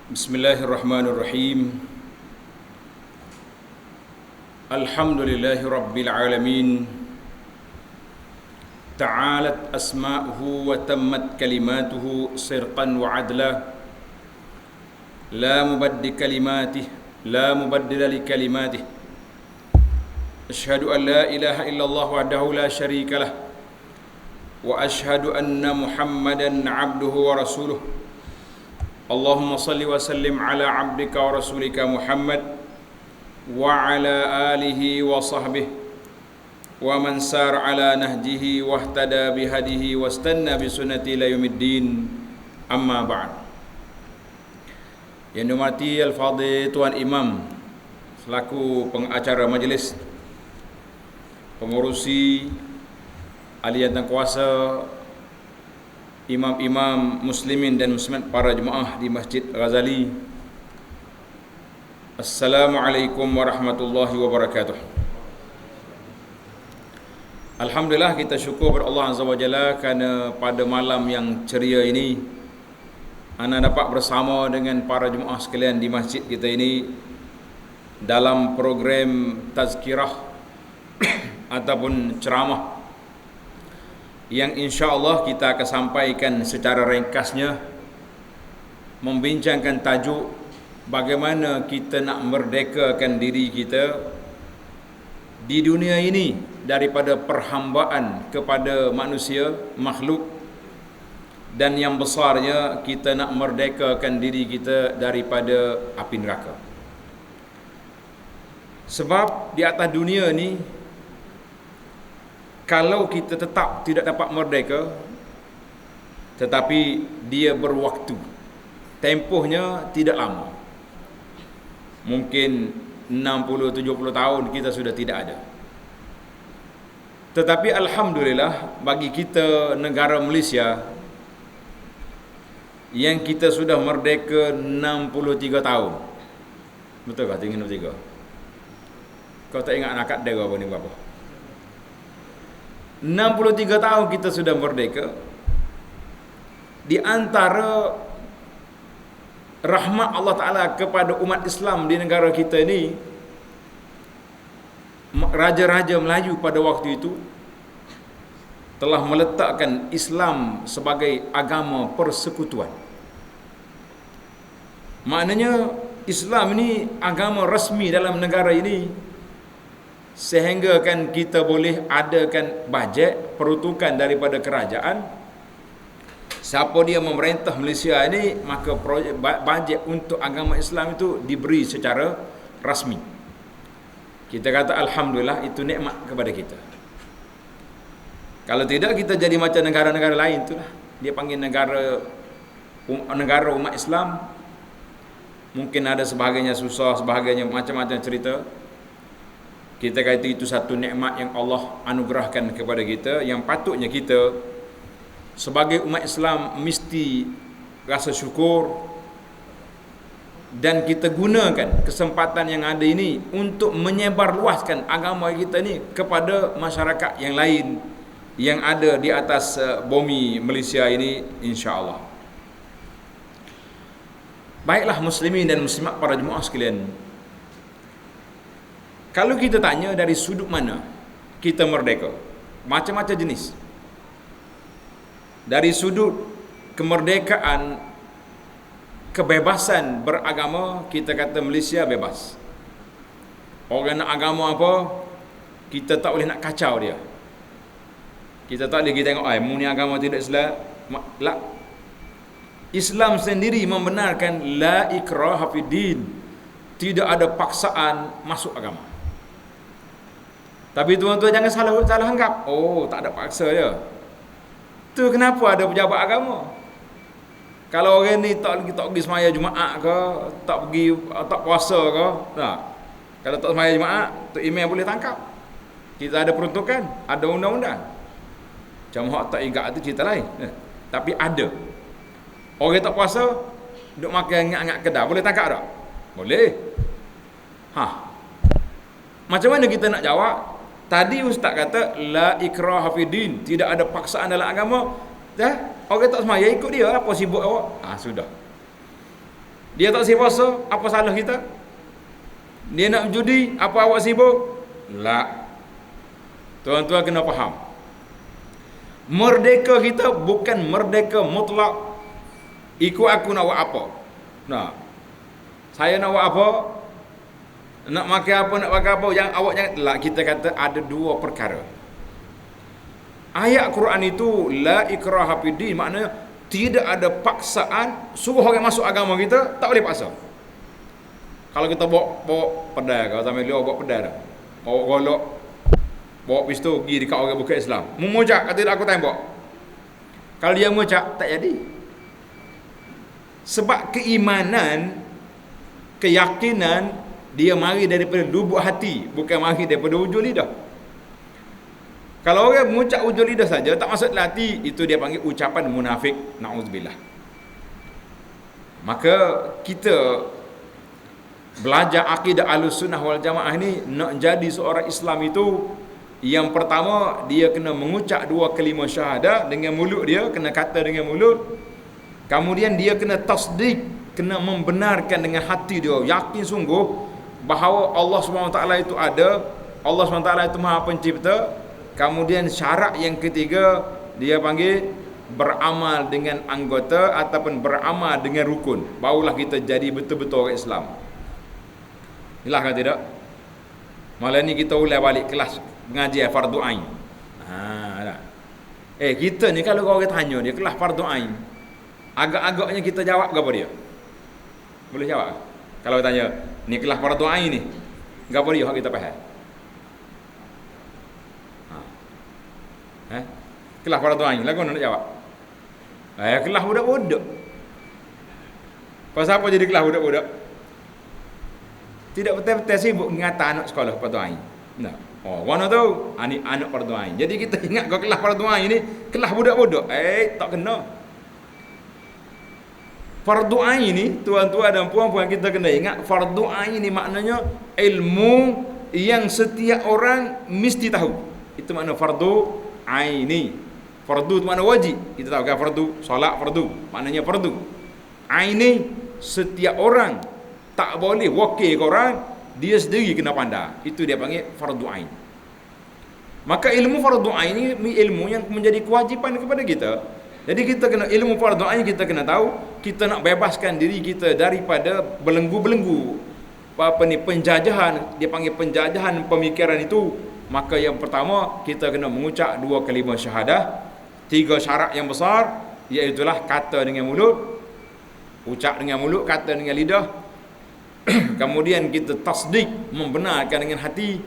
Bismillahirrahmanirrahim. Alhamdulillahi rabbil alamin. Ta'alat asma'uhu wa tammat kalimatuhu sirqan wa adla. La mubaddil kalimatih, la mubaddila li kalimatih. Ashhadu an la ilaha illallah wahdahu la syarika lah. Wa ashhadu anna Muhammadan 'abduhu wa rasuluh. Allahumma salli wa sallim ala abdika wa rasulika Muhammad wa ala alihi wa sahbihi wa man sar ala nahjihi wa ihtada bihadihi wa istanna bi sunnati ila yaumiddin, amma ba'd. Yang dihormati Al-Fadhil Tuan Imam selaku pengacara majlis, pengurusi, ahli dan kuasa, imam-imam muslimin dan muslimat, para jemaah di Masjid Ghazali. Assalamualaikum warahmatullahi wabarakatuh. Alhamdulillah, kita syukur kepada Allah Azza wa Jalla kerana pada malam yang ceria ini ana dapat bersama dengan para jemaah sekalian di masjid kita ini dalam program tazkirah ataupun ceramah yang insya-Allah kita akan sampaikan secara ringkasnya, membincangkan tajuk bagaimana kita nak merdekakan diri kita di dunia ini daripada perhambaan kepada manusia, makhluk, dan yang besarnya kita nak merdekakan diri kita daripada api neraka. Sebab di atas dunia ni, kalau kita tetap tidak dapat merdeka, tetapi dia berwaktu, tempohnya tidak lama, mungkin 60-70 tahun kita sudah tidak ada. Tetapi Alhamdulillah, bagi kita negara Malaysia yang kita sudah merdeka 63 tahun. Betul tak tinggal 63? Kau tak ingat anak dia apa ni berapa? 63 tahun kita sudah merdeka. Di antara rahmat Allah Ta'ala kepada umat Islam di negara kita ini, Raja-Raja Melayu pada waktu itu telah meletakkan Islam sebagai agama persekutuan. Maknanya Islam ini agama rasmi dalam negara ini, sehingga kan kita boleh adakan bajet peruntukan daripada kerajaan. Siapa dia memerintah Malaysia ini, maka bajet untuk agama Islam itu diberi secara rasmi. Kita kata Alhamdulillah, itu nikmat kepada kita. Kalau tidak, kita jadi macam negara-negara lain itulah. Dia panggil negara umat Islam. Mungkin ada sebahagiannya susah, sebahagiannya macam-macam cerita. Kita kata itu satu nikmat yang Allah anugerahkan kepada kita, yang patutnya kita sebagai umat Islam mesti rasa syukur, dan kita gunakan kesempatan yang ada ini untuk menyebarluaskan agama kita ni kepada masyarakat yang lain yang ada di atas bumi Malaysia ini, insya-Allah. Baiklah muslimin dan muslimat, para jemaah sekalian, kalau kita tanya dari sudut mana kita merdeka, macam-macam jenis. Dari sudut kemerdekaan, kebebasan beragama, kita kata Malaysia bebas. Orang nak agama apa, kita tak boleh nak kacau dia. Kita tak boleh kita tengok, mu ni agama tidak Islam. Islam sendiri membenarkan la ikraha fid din, tidak ada paksaan masuk agama. Tapi tuan-tuan jangan salah anggap, oh tak ada paksa dia. Tu kenapa ada pejabat agama? Kalau orang ni tak pergi semaya Jumaat ke, tak puasa ke, tak. Kalau tak semaya Jumaat, tu email boleh tangkap. Kita ada peruntukan, ada undang-undang. Macam hak tak ingat tu cerita lain. Tapi ada. Orang tak puasa, duk makan ingat-ingat kedai, boleh tangkap tak? Boleh. Macam mana kita nak jawab? Tadi ustaz kata la ikraha fid din, tidak ada paksaan dalam agama. Orang tak semaya ikut dia, apa sibuk awak? Sudah. Dia tak sibuk puasa, apa salah kita? Dia nak judi, apa awak sibuk? La. Tuan-tuan kena faham. Merdeka kita bukan merdeka mutlak. Ikut aku nak buat apa. Nah, saya nak buat apa? Nak makan apa, nak makan apa, awak jangan. La, kita kata ada dua perkara. Ayat Quran itu la ikraha fiddin, maknanya tidak ada paksaan. Suruh orang masuk agama kita, tak boleh paksa. Kalau kita bawa pedai, kalau sampai dia bawa pedai dah, bawa golok, bawa pistol pergi dekat orang bukan Islam, memucak kata aku tembak. Kalau dia memucak, tak jadi. Sebab keimanan, keyakinan dia mari daripada lubuk hati, bukan mari daripada ujung lidah. Kalau orang mengucap ujung lidah saja, tak masuk dalam hati, itu dia panggil ucapan munafik. Na'udzubillah. Maka kita belajar akidah Ahlussunnah wal Jamaah ni, nak jadi seorang Islam itu, yang pertama dia kena mengucap dua kalimah syahadah dengan mulut dia, kena kata dengan mulut. Kemudian dia kena tasdik, kena membenarkan dengan hati dia, yakin sungguh bahawa Allah SWT itu ada, Allah SWT itu Maha Pencipta. Kemudian syarat yang ketiga dia panggil beramal dengan anggota ataupun beramal dengan rukun. Barulah kita jadi betul-betul orang Islam. Inilah kan tidak? Malam ni kita ulang balik kelas pengajian fardu ain. Kita ni kalau orang tanya dia kelas fardu ain, agak-agaknya kita jawab apa dia? Boleh jawab? Kalau tanya, ni kelas fardu ain ni, apa dia hak kita faham? Kelas fardu ain, lagu nak jawab. Kelas budak-budak. Pasal apa jadi kelas budak-budak? Tidak betul-betul sibuk mengata anak sekolah fardu ain. Nah, mana tahu anak fardu ain. Jadi kita ingat kau kelas fardu ain ni kelas budak-budak. Tak kena. Fardu ain ni, tuan-tuan dan puan-puan, kita kena ingat fardu ain ni maknanya ilmu yang setiap orang mesti tahu. Itu makna fardu ain ni. Fardu itu makna wajib. Kita tahu kan fardu, solat fardu, maknanya fardu. Ain ni setiap orang, tak boleh wakil ke orang, dia sendiri kena pandai. Itu dia panggil fardu ain. Maka ilmu fardu ain ni ilmu yang menjadi kewajipan kepada kita. Jadi kita kena ilmu fardu ain, kita kena tahu, kita nak bebaskan diri kita daripada belenggu-belenggu penjajahan, dia panggil penjajahan pemikiran itu. Maka yang pertama kita kena mengucap dua kalimah syahadah, tiga syarat yang besar, iaitulah kata dengan mulut, ucap dengan mulut, kata dengan lidah. Kemudian kita tasdik, membenarkan dengan hati.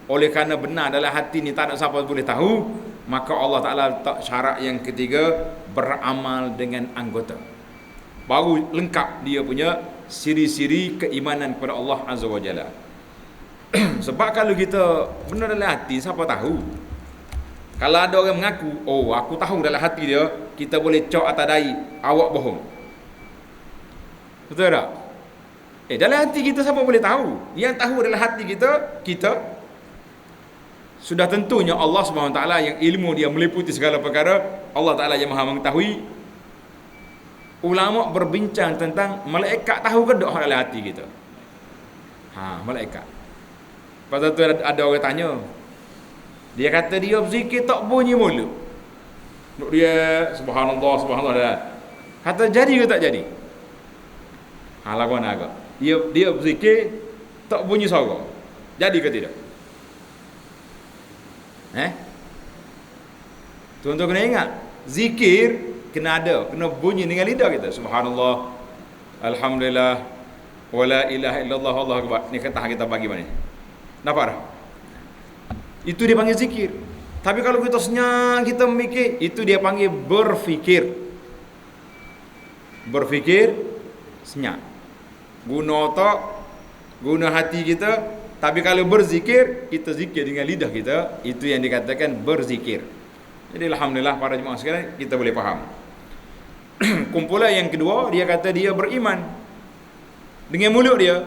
Oleh kerana benar dalam hati ni tak ada siapa boleh tahu, maka Allah Ta'ala letak syarat yang ketiga, beramal dengan anggota. Baru lengkap dia punya siri-siri keimanan kepada Allah Azza wa Jalla. Sebab kalau kita benar dalam hati, siapa tahu? Kalau ada orang mengaku, aku tahu dalam hati dia, kita boleh cok atas dahi, awak bohong. Betul tak? Dalam hati kita siapa boleh tahu? Yang tahu dalam hati kita sudah tentunya Allah SWT yang ilmu dia meliputi segala perkara. Allah Ta'ala yang maha mengetahui. Ulama berbincang tentang malaikat tahu ke tak dalam hati kita? Malaikat. Pasal tu ada orang tanya, dia kata dia berzikir tak bunyi mulut. Dia subhanallah, subhanallah. Kata jadi ke tak jadi? Laguan agak. Dia berzikir tak bunyi suara. Jadi ke tidak? Tuan-tuan kena ingat, zikir kena ada, kena bunyi dengan lidah kita. Subhanallah, alhamdulillah, wala ilaha illallah, Allahu akbar. Ni kata kita bagi mana? Nampak dah? Itu dia panggil zikir. Tapi kalau kita senyap, kita memikir, itu dia panggil berfikir. Berfikir, senyap. Guna otak, guna hati kita. Tapi kalau berzikir, kita zikir dengan lidah kita, itu yang dikatakan berzikir. Jadi alhamdulillah para jemaah sekalian, kita boleh faham. Kumpulan yang kedua, dia kata dia beriman dengan mulut dia,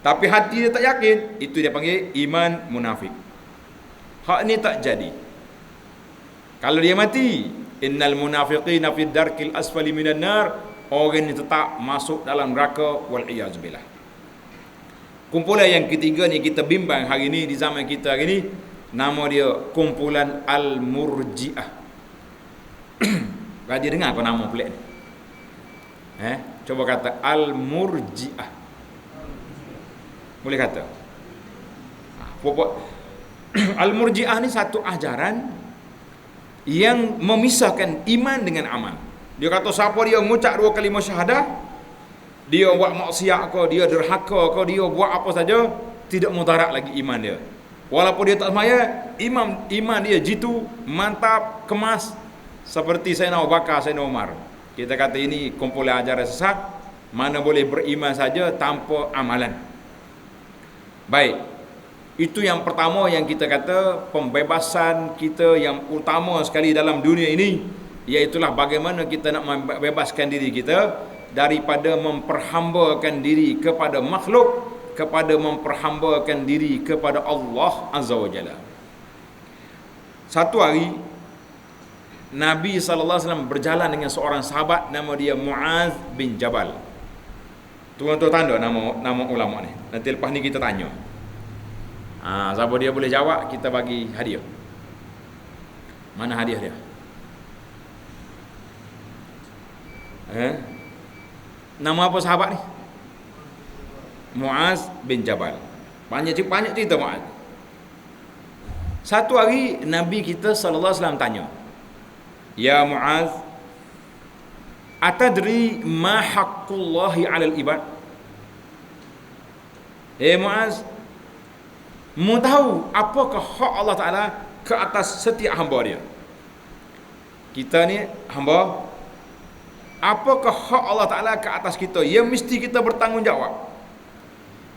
tapi hati dia tak yakin. Itu dia panggil iman munafik. Hak ni tak jadi. Kalau dia mati, innal munafiqina fi darkil asfali minan nar orang ini tetap masuk dalam neraka wal iyaz billah. Kumpulan yang ketiga ni kita bimbang hari ni di zaman kita hari ni, nama dia kumpulan Al-Murji'ah. Raja dengar apa nama pelik ni? Coba kata Al-Murji'ah. Boleh kata? Al-Murji'ah ni satu ajaran yang memisahkan iman dengan amal. Dia kata siapa dia mengucap 2 kalimah syahadah, dia buat maksiat ke, dia derhaka ke, dia buat apa saja, tidak mudarat lagi iman dia. Walaupun dia tak semaya, iman dia jitu, mantap, kemas, seperti Sayyidina Abu Bakar, Sayyidina Umar. Kita kata ini kumpulan ajaran sesat, mana boleh beriman saja tanpa amalan. Baik, itu yang pertama yang kita kata pembebasan kita yang utama sekali dalam dunia ini, iaitulah bagaimana kita nak membebaskan diri kita daripada memperhambakan diri kepada makhluk, kepada memperhambakan diri kepada Allah Azza wa Jalla. Satu hari Nabi SAW berjalan dengan seorang sahabat nama dia Muaz bin Jabal. Tuan-tuan tanda nama ulama ni. Nanti lepas ni kita tanya. Siapa dia boleh jawab, kita bagi hadiah. Mana hadiah dia? Nama apa sahabat ni? Muaz bin Jabal. Banyak cerita Muaz. Satu hari Nabi kita SAW tanya, "Ya Muaz, atadri ma haqqullahi 'alal ibad?" Muaz, mu tahu apakah hak Allah Ta'ala ke atas setiap hamba dia? Kita ni hamba, apakah hak Allah Ta'ala ke atas kita? Yang mesti kita bertanggungjawab,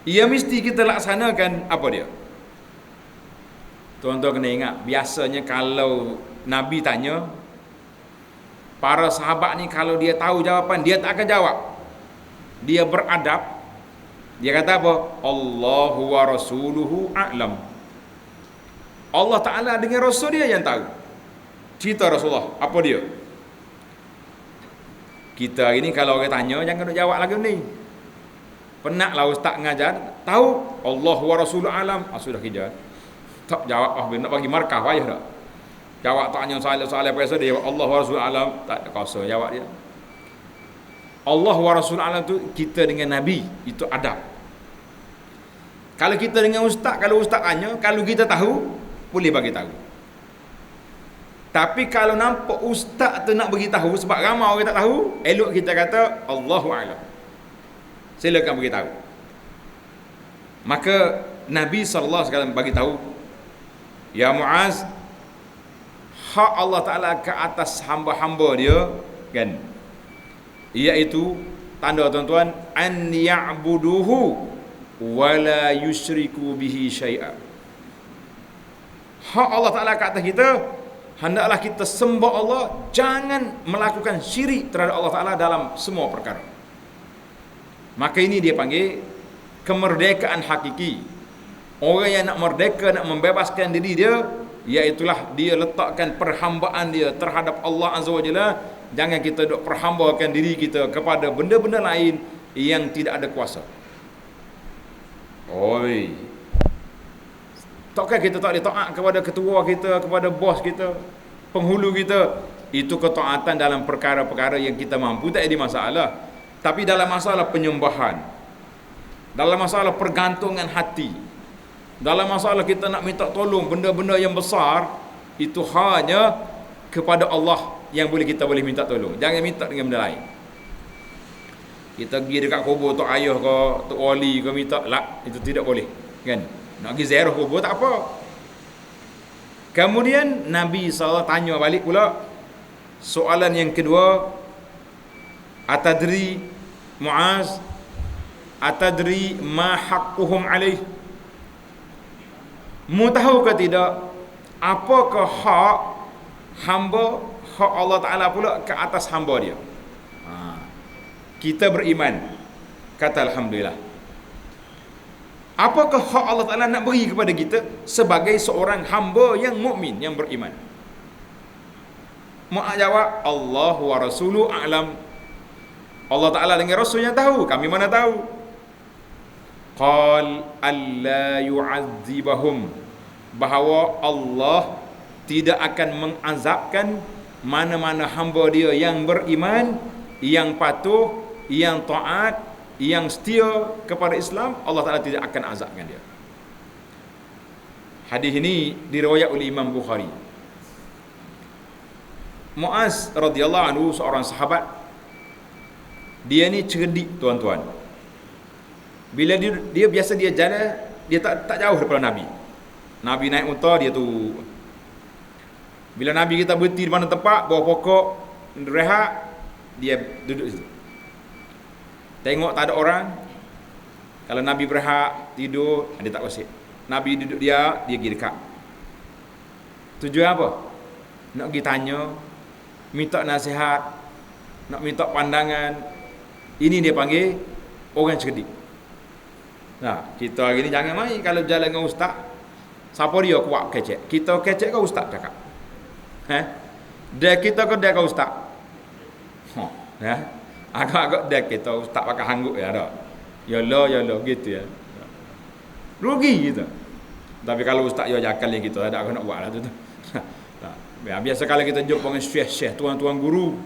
yang mesti kita laksanakan, apa dia? Tuan-tuan kena ingat, biasanya kalau Nabi tanya, para sahabat ni kalau dia tahu jawapan, dia tak akan jawab. Dia beradab. Dia kata apa? Allahu wa rasuluhu a'lam. Allah Ta'ala dengan Rasul dia yang tahu. Cerita Rasulullah, apa dia? Kita ini kalau orang tanya, jangan nak jawab lagi ni. Penatlah ustaz mengajar, tahu Allah wa rasuluhu a'lam. Sudah kerja. Tak jawab, nak bagi markah payah tak? Jawab tanya soalan biasa dia, Allah wa rasuluhu a'lam, tak ada kuasa jawab dia. Allah wa rasuluhu a'lam tu kita dengan Nabi, itu adab. Kalau kita dengan ustaz, kalau ustaz tanya, kalau kita tahu, boleh bagi tahu. Tapi kalau nampak ustaz tu nak bagi tahu sebab ramai orang tak tahu, elok kita kata Allahu a'lam. Silakan bagi tahu. Maka Nabi SAW bagi tahu, ya Muaz, hak Allah Ta'ala ke atas hamba-hamba dia, kan, iaitu tanda tuan-tuan, an ya'buduhu wa la yusyriku bihi syai'a. Hak Allah Ta'ala ke atas kita, hendaklah kita sembah Allah, jangan melakukan syirik terhadap Allah Ta'ala dalam semua perkara. Maka ini dia panggil kemerdekaan hakiki. Orang yang nak merdeka, nak membebaskan diri dia, iaitulah dia letakkan perhambaan dia terhadap Allah Azza wa Jalla. Jangan kita duk perhambakan diri kita kepada benda-benda lain yang tidak ada kuasa. Oi, takkan kita tak boleh taat kepada ketua kita, kepada bos kita, penghulu kita? Itu ketaatan dalam perkara-perkara yang kita mampu, tak ada masalah. Tapi dalam masalah penyembahan, dalam masalah pergantungan hati, dalam masalah kita nak minta tolong benda-benda yang besar, itu hanya kepada Allah yang kita boleh minta tolong. Jangan minta dengan benda lain. Kita pergi dekat kubur tok ayah ke, tok wali ke, minta lah, itu tidak boleh, kan? Nak pergi ziarah kubur tak apa. Kemudian Nabi SAW tanya balik pula soalan yang kedua, atadri Muaz, atadri ma haqquhum alaih? Mu tahu ke tidak apakah hak hamba, hak Allah Ta'ala pula ke atas hamba dia? Kita beriman, kata alhamdulillah. Apakah hak Allah Ta'ala nak beri kepada kita sebagai seorang hamba yang mukmin, yang beriman? Mak jawab, Allah wa rasuluhu a'lam. Allah Ta'ala dengan Rasulnya tahu, kami mana tahu. Qal alla yu'adzibahum, bahawa Allah tidak akan mengazabkan mana-mana hamba dia yang beriman, yang patuh, yang taat, yang setia kepada Islam. Allah Ta'ala tidak akan azabkan dia. Hadis ini diriwayat oleh Imam Bukhari. Muaz radhiyallahu anhu, seorang sahabat, dia ni cerdik tuan-tuan. Bila dia biasa dia jalan, dia tak jauh daripada Nabi. Nabi naik unta, dia tu. Bila Nabi kita berhenti di mana tempat, bawah pokok, rehat, dia duduk situ. Tengok tak ada orang. Kalau Nabi berehat, tidur, dia tak kosik. Nabi duduk dia pergi dekat. Tujuan apa? Nak pergi tanya, minta nasihat, nak minta pandangan. Ini dia panggil orang cerdik. Nah, kita hari ni jangan main kalau jalan dengan ustaz. Siapa dia kuat kecek? Kita kecek ke ustaz cakap? Dia kita ke dia ke ustaz? Agak-agak dia kita ustaz pakai hangguk ya dah. Yalah gitu ya. Rugi kita. Tapi kalau ustaz ya jakal yang kita ada nak buat lah tu. Biasa kalau kita jumpa dengan syekh-syekh, tuan-tuan guru,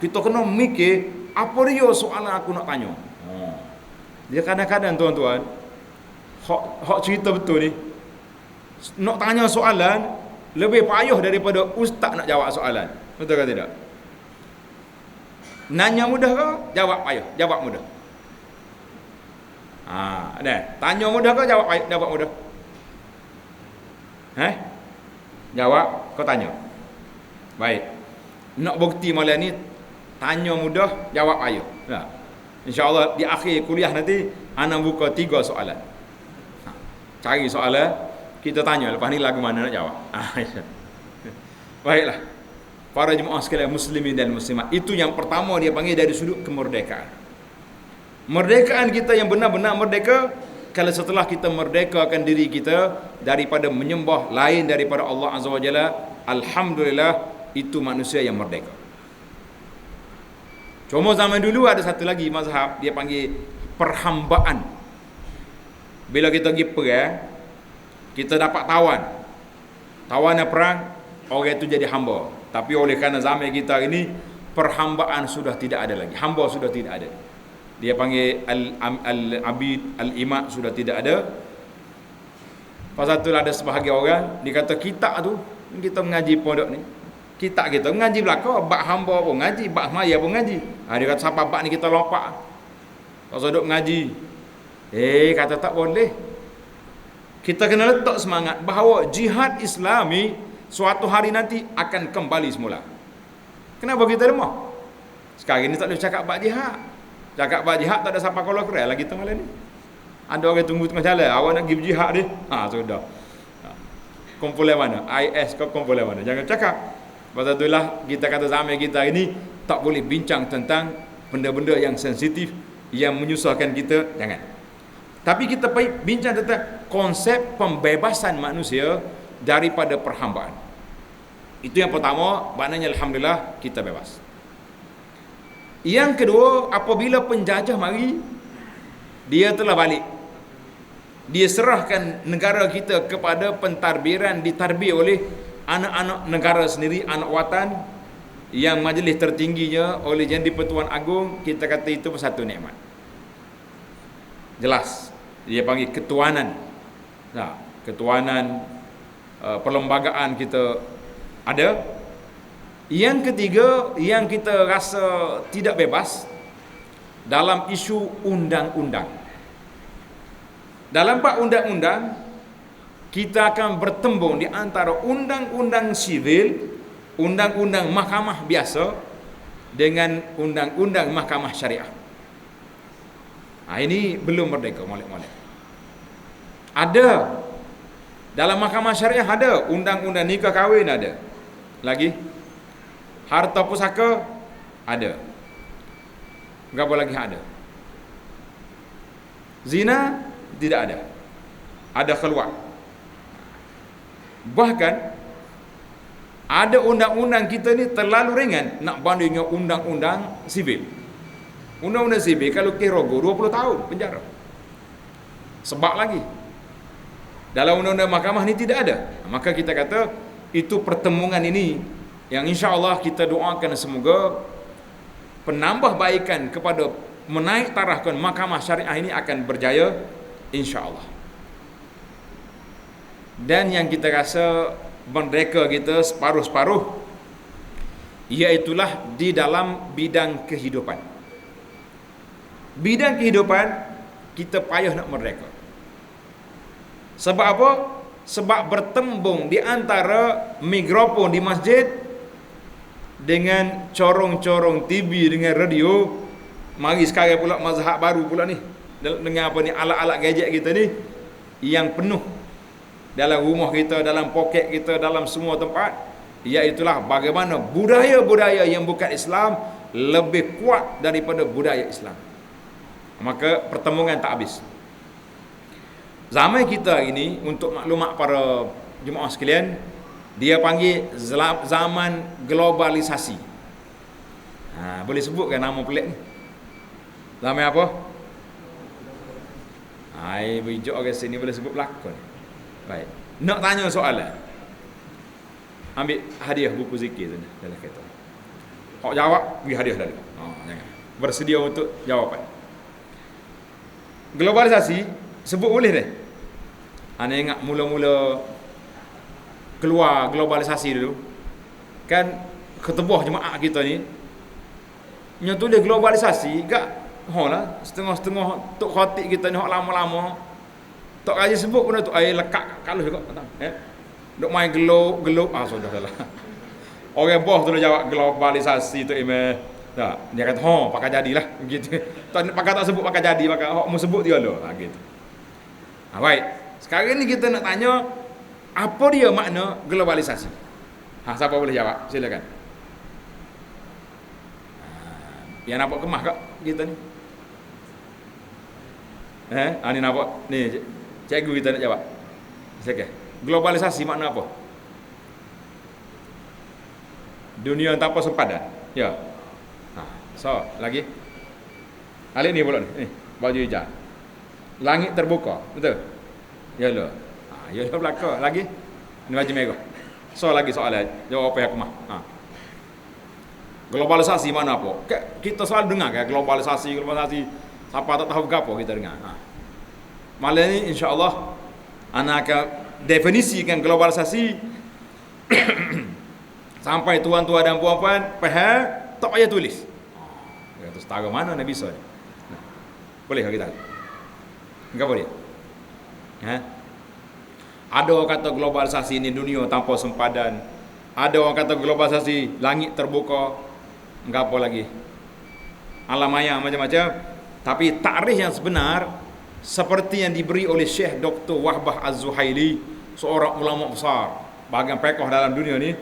kita kena mikir apa dia soalan aku nak tanya. Dia kadang-kadang tuan-tuan hak cerita betul ni, nak tanya soalan lebih payah daripada ustaz nak jawab soalan. Betul ke tidak? Nanya mudah ke? Jawab payah. Jawab mudah. Tanya mudah ke? Jawab mudah. Jawab, kau tanya. Baik. Nak bukti malam ni, tanya mudah, jawab payah. InsyaAllah di akhir kuliah nanti ana buka 3 soalan. Cari soalan, kita tanya, lepas ni lagu mana nak jawab. Baiklah. Para jemaah sekalian muslimin dan muslimat, itu yang pertama dia panggil dari sudut kemerdekaan. Merdekaan kita yang benar-benar merdeka kalau setelah kita merdekakan diri kita daripada menyembah lain daripada Allah Azza wa Jalla. Alhamdulillah, itu manusia yang merdeka. Cuma zaman dulu ada satu lagi mazhab, dia panggil perhambaan. Bila kita pergi perang, kita dapat tawanan perang, orang itu jadi hamba. Tapi oleh kerana zaman kita ini, perhambaan sudah tidak ada lagi, hamba sudah tidak ada. Dia panggil al-abid, al-imat sudah tidak ada. Pasal itulah ada sebahagian orang, dia kata kitab tu, kita mengaji pondok ni, kitab kita mengaji belaka, bak hamba pun ngaji, bak maya pun ngaji. Dia kata siapa bak ni kita lompak. Pasal duk mengaji. Kata tak boleh. Kita kena letak semangat bahawa jihad Islami suatu hari nanti akan kembali semula. Kenapa kita lemah? Sekarang ni tak boleh cakap bak jihad. Cakap bak jihad tak ada siapa kalau keren lagi tu malam ni. Ada orang tunggu tengah jalan, awak nak pergi jihad dia. Sudah. Kumpulan mana? IS ke kumpulan mana? Jangan cakap. Pasal itulah kita kata zaman kita ini tak boleh bincang tentang benda-benda yang sensitif, yang menyusahkan kita, jangan. Tapi kita bincang tentang konsep pembebasan manusia daripada perhambaan. Itu yang pertama, maknanya alhamdulillah kita bebas. Yang kedua, apabila penjajah mari, dia telah balik. Dia serahkan negara kita kepada pentadbiran, ditadbir oleh anak-anak negara sendiri, anak watan, yang majlis tertingginya oleh Yang di-Pertuan Agong. Kita kata itu satu nikmat. Jelas, dia panggil ketuanan. Ketuanan, perlembagaan kita ada. Yang ketiga, yang kita rasa tidak bebas dalam isu undang-undang. Dalam bab undang-undang, kita akan bertembung di antara undang-undang sivil, undang-undang mahkamah biasa dengan undang-undang mahkamah syariah. Ini belum merdeka molek-molek. Ada dalam mahkamah syariah, ada undang-undang nikah kahwin, ada lagi harta pusaka, ada. Berapa lagi ada? Zina tidak ada. Ada keluar. Bahkan ada undang-undang kita ni terlalu ringan nak bandingnya undang-undang sivil. Undang-undang sipil kalau kes rogol 20 tahun penjara. Sebab lagi dalam undang-undang mahkamah ni tidak ada. Maka kita kata itu pertemuan ini yang insya-Allah kita doakan semoga penambahbaikan kepada menaik tarafkan mahkamah syariah ini akan berjaya insya-Allah. Dan yang kita rasa merdeka kita separuh-separuh, iaitulah di dalam bidang kehidupan. Bidang kehidupan kita payah nak merdeka. Sebab apa? Sebab bertembung di antara mikrofon di masjid dengan corong-corong TV, dengan radio. Mari sekarang pula mazhab baru pula ni, dengan apa ni, alat-alat gadget kita ni yang penuh dalam rumah kita, dalam poket kita, dalam semua tempat. Iaitulah bagaimana budaya-budaya yang bukan Islam lebih kuat daripada budaya Islam. Maka pertemuan tak habis. Zaman kita ini, untuk maklumat para jemaah sekalian, dia panggil zaman globalisasi. Boleh sebutkan nama pelik ni? Zaman apa? Bijak orang sini boleh sebut pelakon. Baik. Nak tanya soalan. Ambil hadiah buku zikir tu dalam kereta. Hak jawab, bagi hadiah dulu. Jangan. Bersedia untuk jawapan. Globalisasi sebut boleh dah. Anda ingat mula-mula keluar globalisasi dulu, kan ketebuh jemaah kita ni nya tulis globalisasi gak lah setengah-setengah tok khatib kita ni hak lama-lama tok kaji sebut benda tu air lekat kalau juga dok main gelok sudahlah. Orang boh tu jawab globalisasi tu tak, dia kata pakai jadilah begitu. Tak pakai tak sebut pakai jadi, pakai hak mu sebut dia lo gitu. Baik. Sekarang ni kita nak tanya apa dia makna globalisasi. Siapa boleh jawab? Silakan. Yang nampak kemah kak kita ni. Ni nampak ni cikgu kita nak jawab. Silakan. Globalisasi makna apa? Dunia tanpa sempadan. Ya. So, lagi. Alik ni pula ni. Baju hijau. Langit terbuka. Betul? Ya lah. Ya lah belakang. Lagi. Ni baju merah. So, lagi soalan. Jawab apa yang aku mah. Globalisasi mana apa? Kita selalu dengar kan globalisasi. Siapa tak tahu apa kita dengar. Malam ni insya-Allah anak akan definisikan globalisasi sampai tuan-tuan dan puan-puan faham, tak payah tulis. Kata setara mana nak bisa ni? Boleh ke kita? Enggak boleh. Ada orang kata globalisasi ini dunia tanpa sempadan. Ada orang kata globalisasi langit terbuka. Enggak apa lagi. Alam maya macam-macam. Tapi takrif yang sebenar seperti yang diberi oleh Syekh Dr. Wahbah Az-Zuhaili, seorang ulama besar bahagian fiqh dalam dunia ni.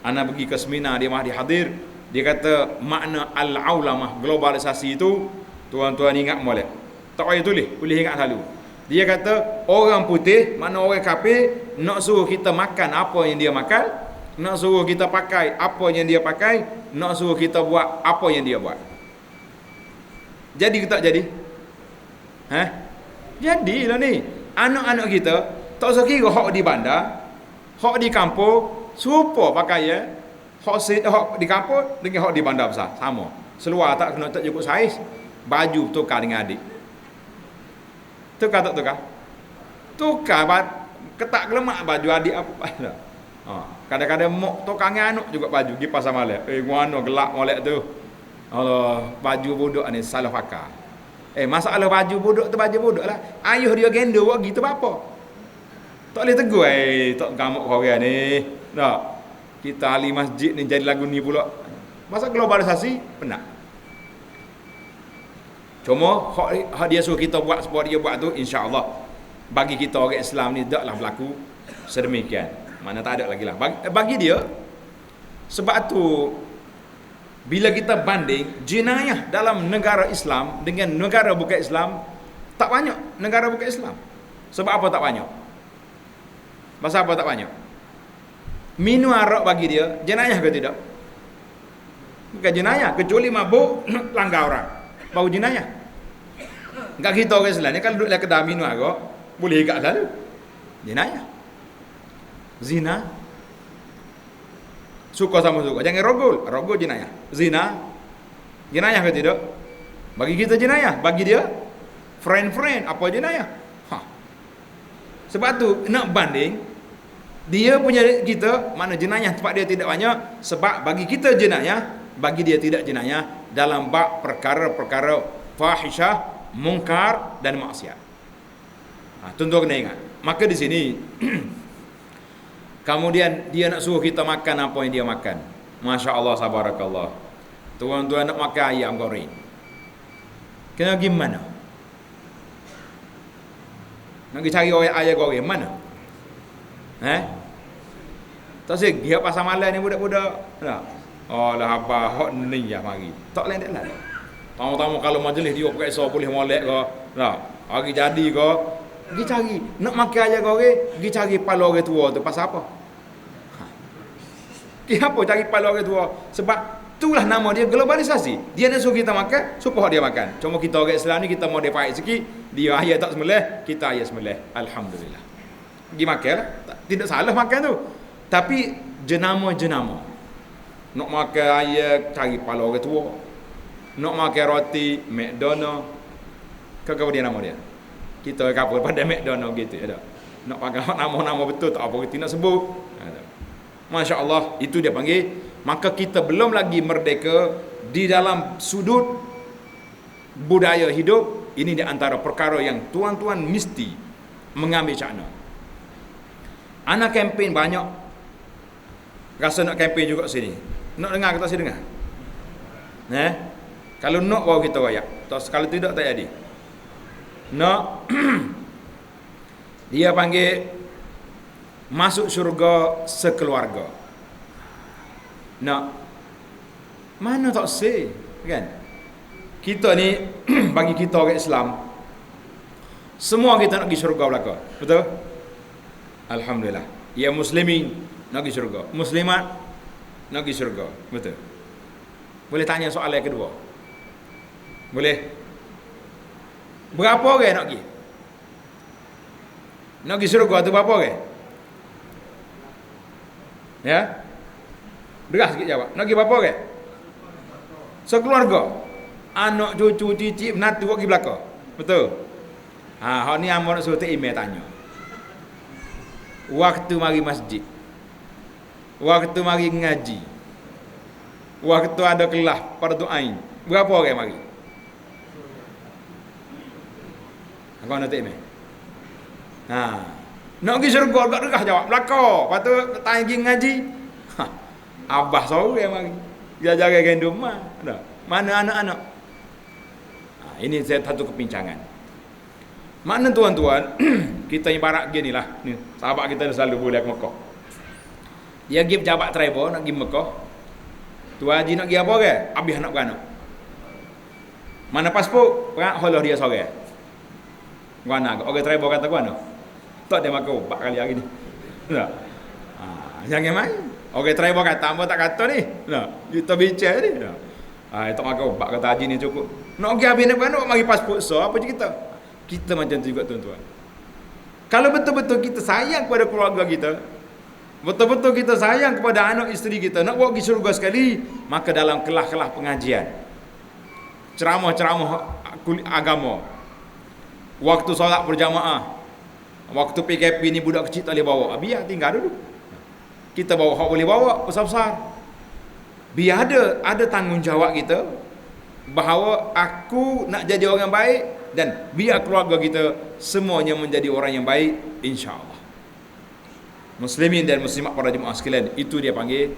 Ana pergi ke seminar dia mahdi hadir. Dia kata makna al-aulamah globalisasi itu, tuan-tuan ingat molek. Tak payah tulis, boleh ingat selalu. Dia kata orang putih, makna orang kafir, nak suruh kita makan apa yang dia makan, nak suruh kita pakai apa yang dia pakai, nak suruh kita buat apa yang dia buat. Jadi ke tak jadi? Jadilah ni. Anak-anak kita tak usah kira hak di bandar, hak di kampung, serupa pakaian. Hak di kampung dengan hak di bandar besar sama. Seluar tak kena tak cukup saiz, baju tukar dengan adik. Tukar tak tukar? Tukar ketak gelemak baju adik apa dah. Kadang-kadang mok tukar dengan anak juga baju pergi pasar malam. Ngono gelak molek tu. Allah, baju budak ni salah pakai. Masalah baju budak tu baju budak lah. Ayuh dia gendo buat gitu apa? Tak boleh tegur tak gamuk orang ni. Tak. Kita ahli masjid ni jadi lagu ni pula. Masa globalisasi penat. Cuma hak dia suruh kita buat sebab dia buat tu insya-Allah bagi kita orang Islam ni taklah berlaku sedemikian. Mana tak ada lagi lah. Bagi dia sebab tu bila kita banding jenayah dalam negara Islam dengan negara bukan Islam, tak banyak negara bukan Islam. Sebab apa tak banyak? Pasal apa tak banyak? Minum arak bagi dia jenayah ke tidak? Bukan jenayah, kecuali mabuk langgar orang. bau jenayah. Enggak kita orang Islam ni kalau duduk dalam kedai minum agak boleh ikat selalu. Jenayah. Zina. Suka sama suka. Jangan rogol. Rogol jenayah. Zina. Jenayah ke tidak? Bagi kita jenayah. Bagi dia friend apa jenayah? Sebab tu nak banding dia punya kita mana jenayah tempat dia tidak banyak, sebab bagi kita jenayah, bagi dia tidak jenayah dalam bab perkara-perkara fahisyah, mungkar dan maksiat. Tuan-tuan kena ingat. Maka di sini kemudian dia nak suruh kita makan apa yang dia makan. Masya-Allah, sabarakallah. Tuan-tuan nak makan ayam goreng. Kena gimana? Nak pergi cari orang ayam goreng mana? Tak sih, dia pasal malam ni budak-budak. Tak. Oh lah apa hot ni ya mari. Tak lain dah. Tamu-tamu kalau majlis dia pakai so boleh molek ke. Tak. Hari jadi ke, pergi cari. Nak makan ayam goreng, pergi cari kepala orang tua tu pasal apa? Kenapa cari kepala orang tua? Sebab itulah nama dia globalisasi. Dia nak suruh kita makan, supaya dia makan. Cuma kita orang Islam ni kita modify sikit. Dia ayat tak sembelih, kita ayat sembelih. Alhamdulillah. Pergi makan lah. Tidak salah makan tu. Tapi jenama-jenama. Nak makan ayat, cari kepala orang tua. Nak makan roti, McDonald. Kau dia nama dia? Kita kapal pada McDonald gitu. Ada. Nak pakai nama-nama betul tak apa kita nak sebut. Masya Allah, itu dia panggil. Maka kita belum lagi merdeka di dalam sudut budaya hidup. Ini di antara perkara yang tuan-tuan mesti mengambil cakna. Anak kempen banyak. Rasa nak kempen juga sini. Nak dengar kita sini dengar. Kalau nak baru kita royak. Kalau tidak tak jadi. Nak dia panggil masuk syurga sekeluarga. Nak mana tak say kan? Kita ni bagi kita orang Islam semua kita nak pergi syurga belaka. Betul? Alhamdulillah. Ya muslimin nak pergi syurga. Muslimat nak pergi syurga. Betul? Boleh tanya soalan yang kedua? Boleh? Berapa orang nak pergi? Nak pergi syurga tu berapa orang? Ya? Deras sikit jawab. Nak pergi berapa orang? Sekeluarga. Anak, cucu, cicit, menantu pergi belakang. Betul? Hak ni amak nak suruh email tanya. Waktu mari masjid. Waktu mari ngaji. Waktu ada kelas fardu ain. Berapa orang mari? Aku nak email. Nak pergi syurga agak deras jawab. Belakang. Lepas tu tanya pergi ngaji. Abah seorang mari. Dia jaga gendum mah. Mana anak-anak? Ini satu kepincangan. Mana tuan-tuan, kita ibarat gini lah. Ni, sahabat kita selalu boleh ke Mekah. Dia pergi pejabat travel nak pergi Mekah. Tu haji nak pergi apa ke? Habis nak beranak. Mana pasport? Perak holah dia sore. Guana. Orang travel kata guana. Tak dia makan obat kali hari ni. Tak. Jangan main. Orang travel kata apa tak kata ni. Tak. Kita bincang ni. Tak makan obat kata haji ni cukup. Nak pergi habis nak beranak mari pasport so apa cerita? Kita macam tu juga tuan-tuan. Kalau betul-betul kita sayang kepada keluarga kita, betul-betul kita sayang kepada anak isteri kita, nak bawa pergi syurga sekali, maka dalam kelas-kelas pengajian, ceramah-ceramah agama, waktu solat berjamaah, waktu PKP ni budak kecil tak boleh bawa, biar tinggal dulu. Kita bawa hak boleh bawa besar-besar. Biar ada tanggungjawab kita bahawa aku nak jadi orang baik dan biar keluarga kita semuanya menjadi orang yang baik, insya-Allah. Muslimin dan muslimat para jemaah sekalian, itu dia panggil.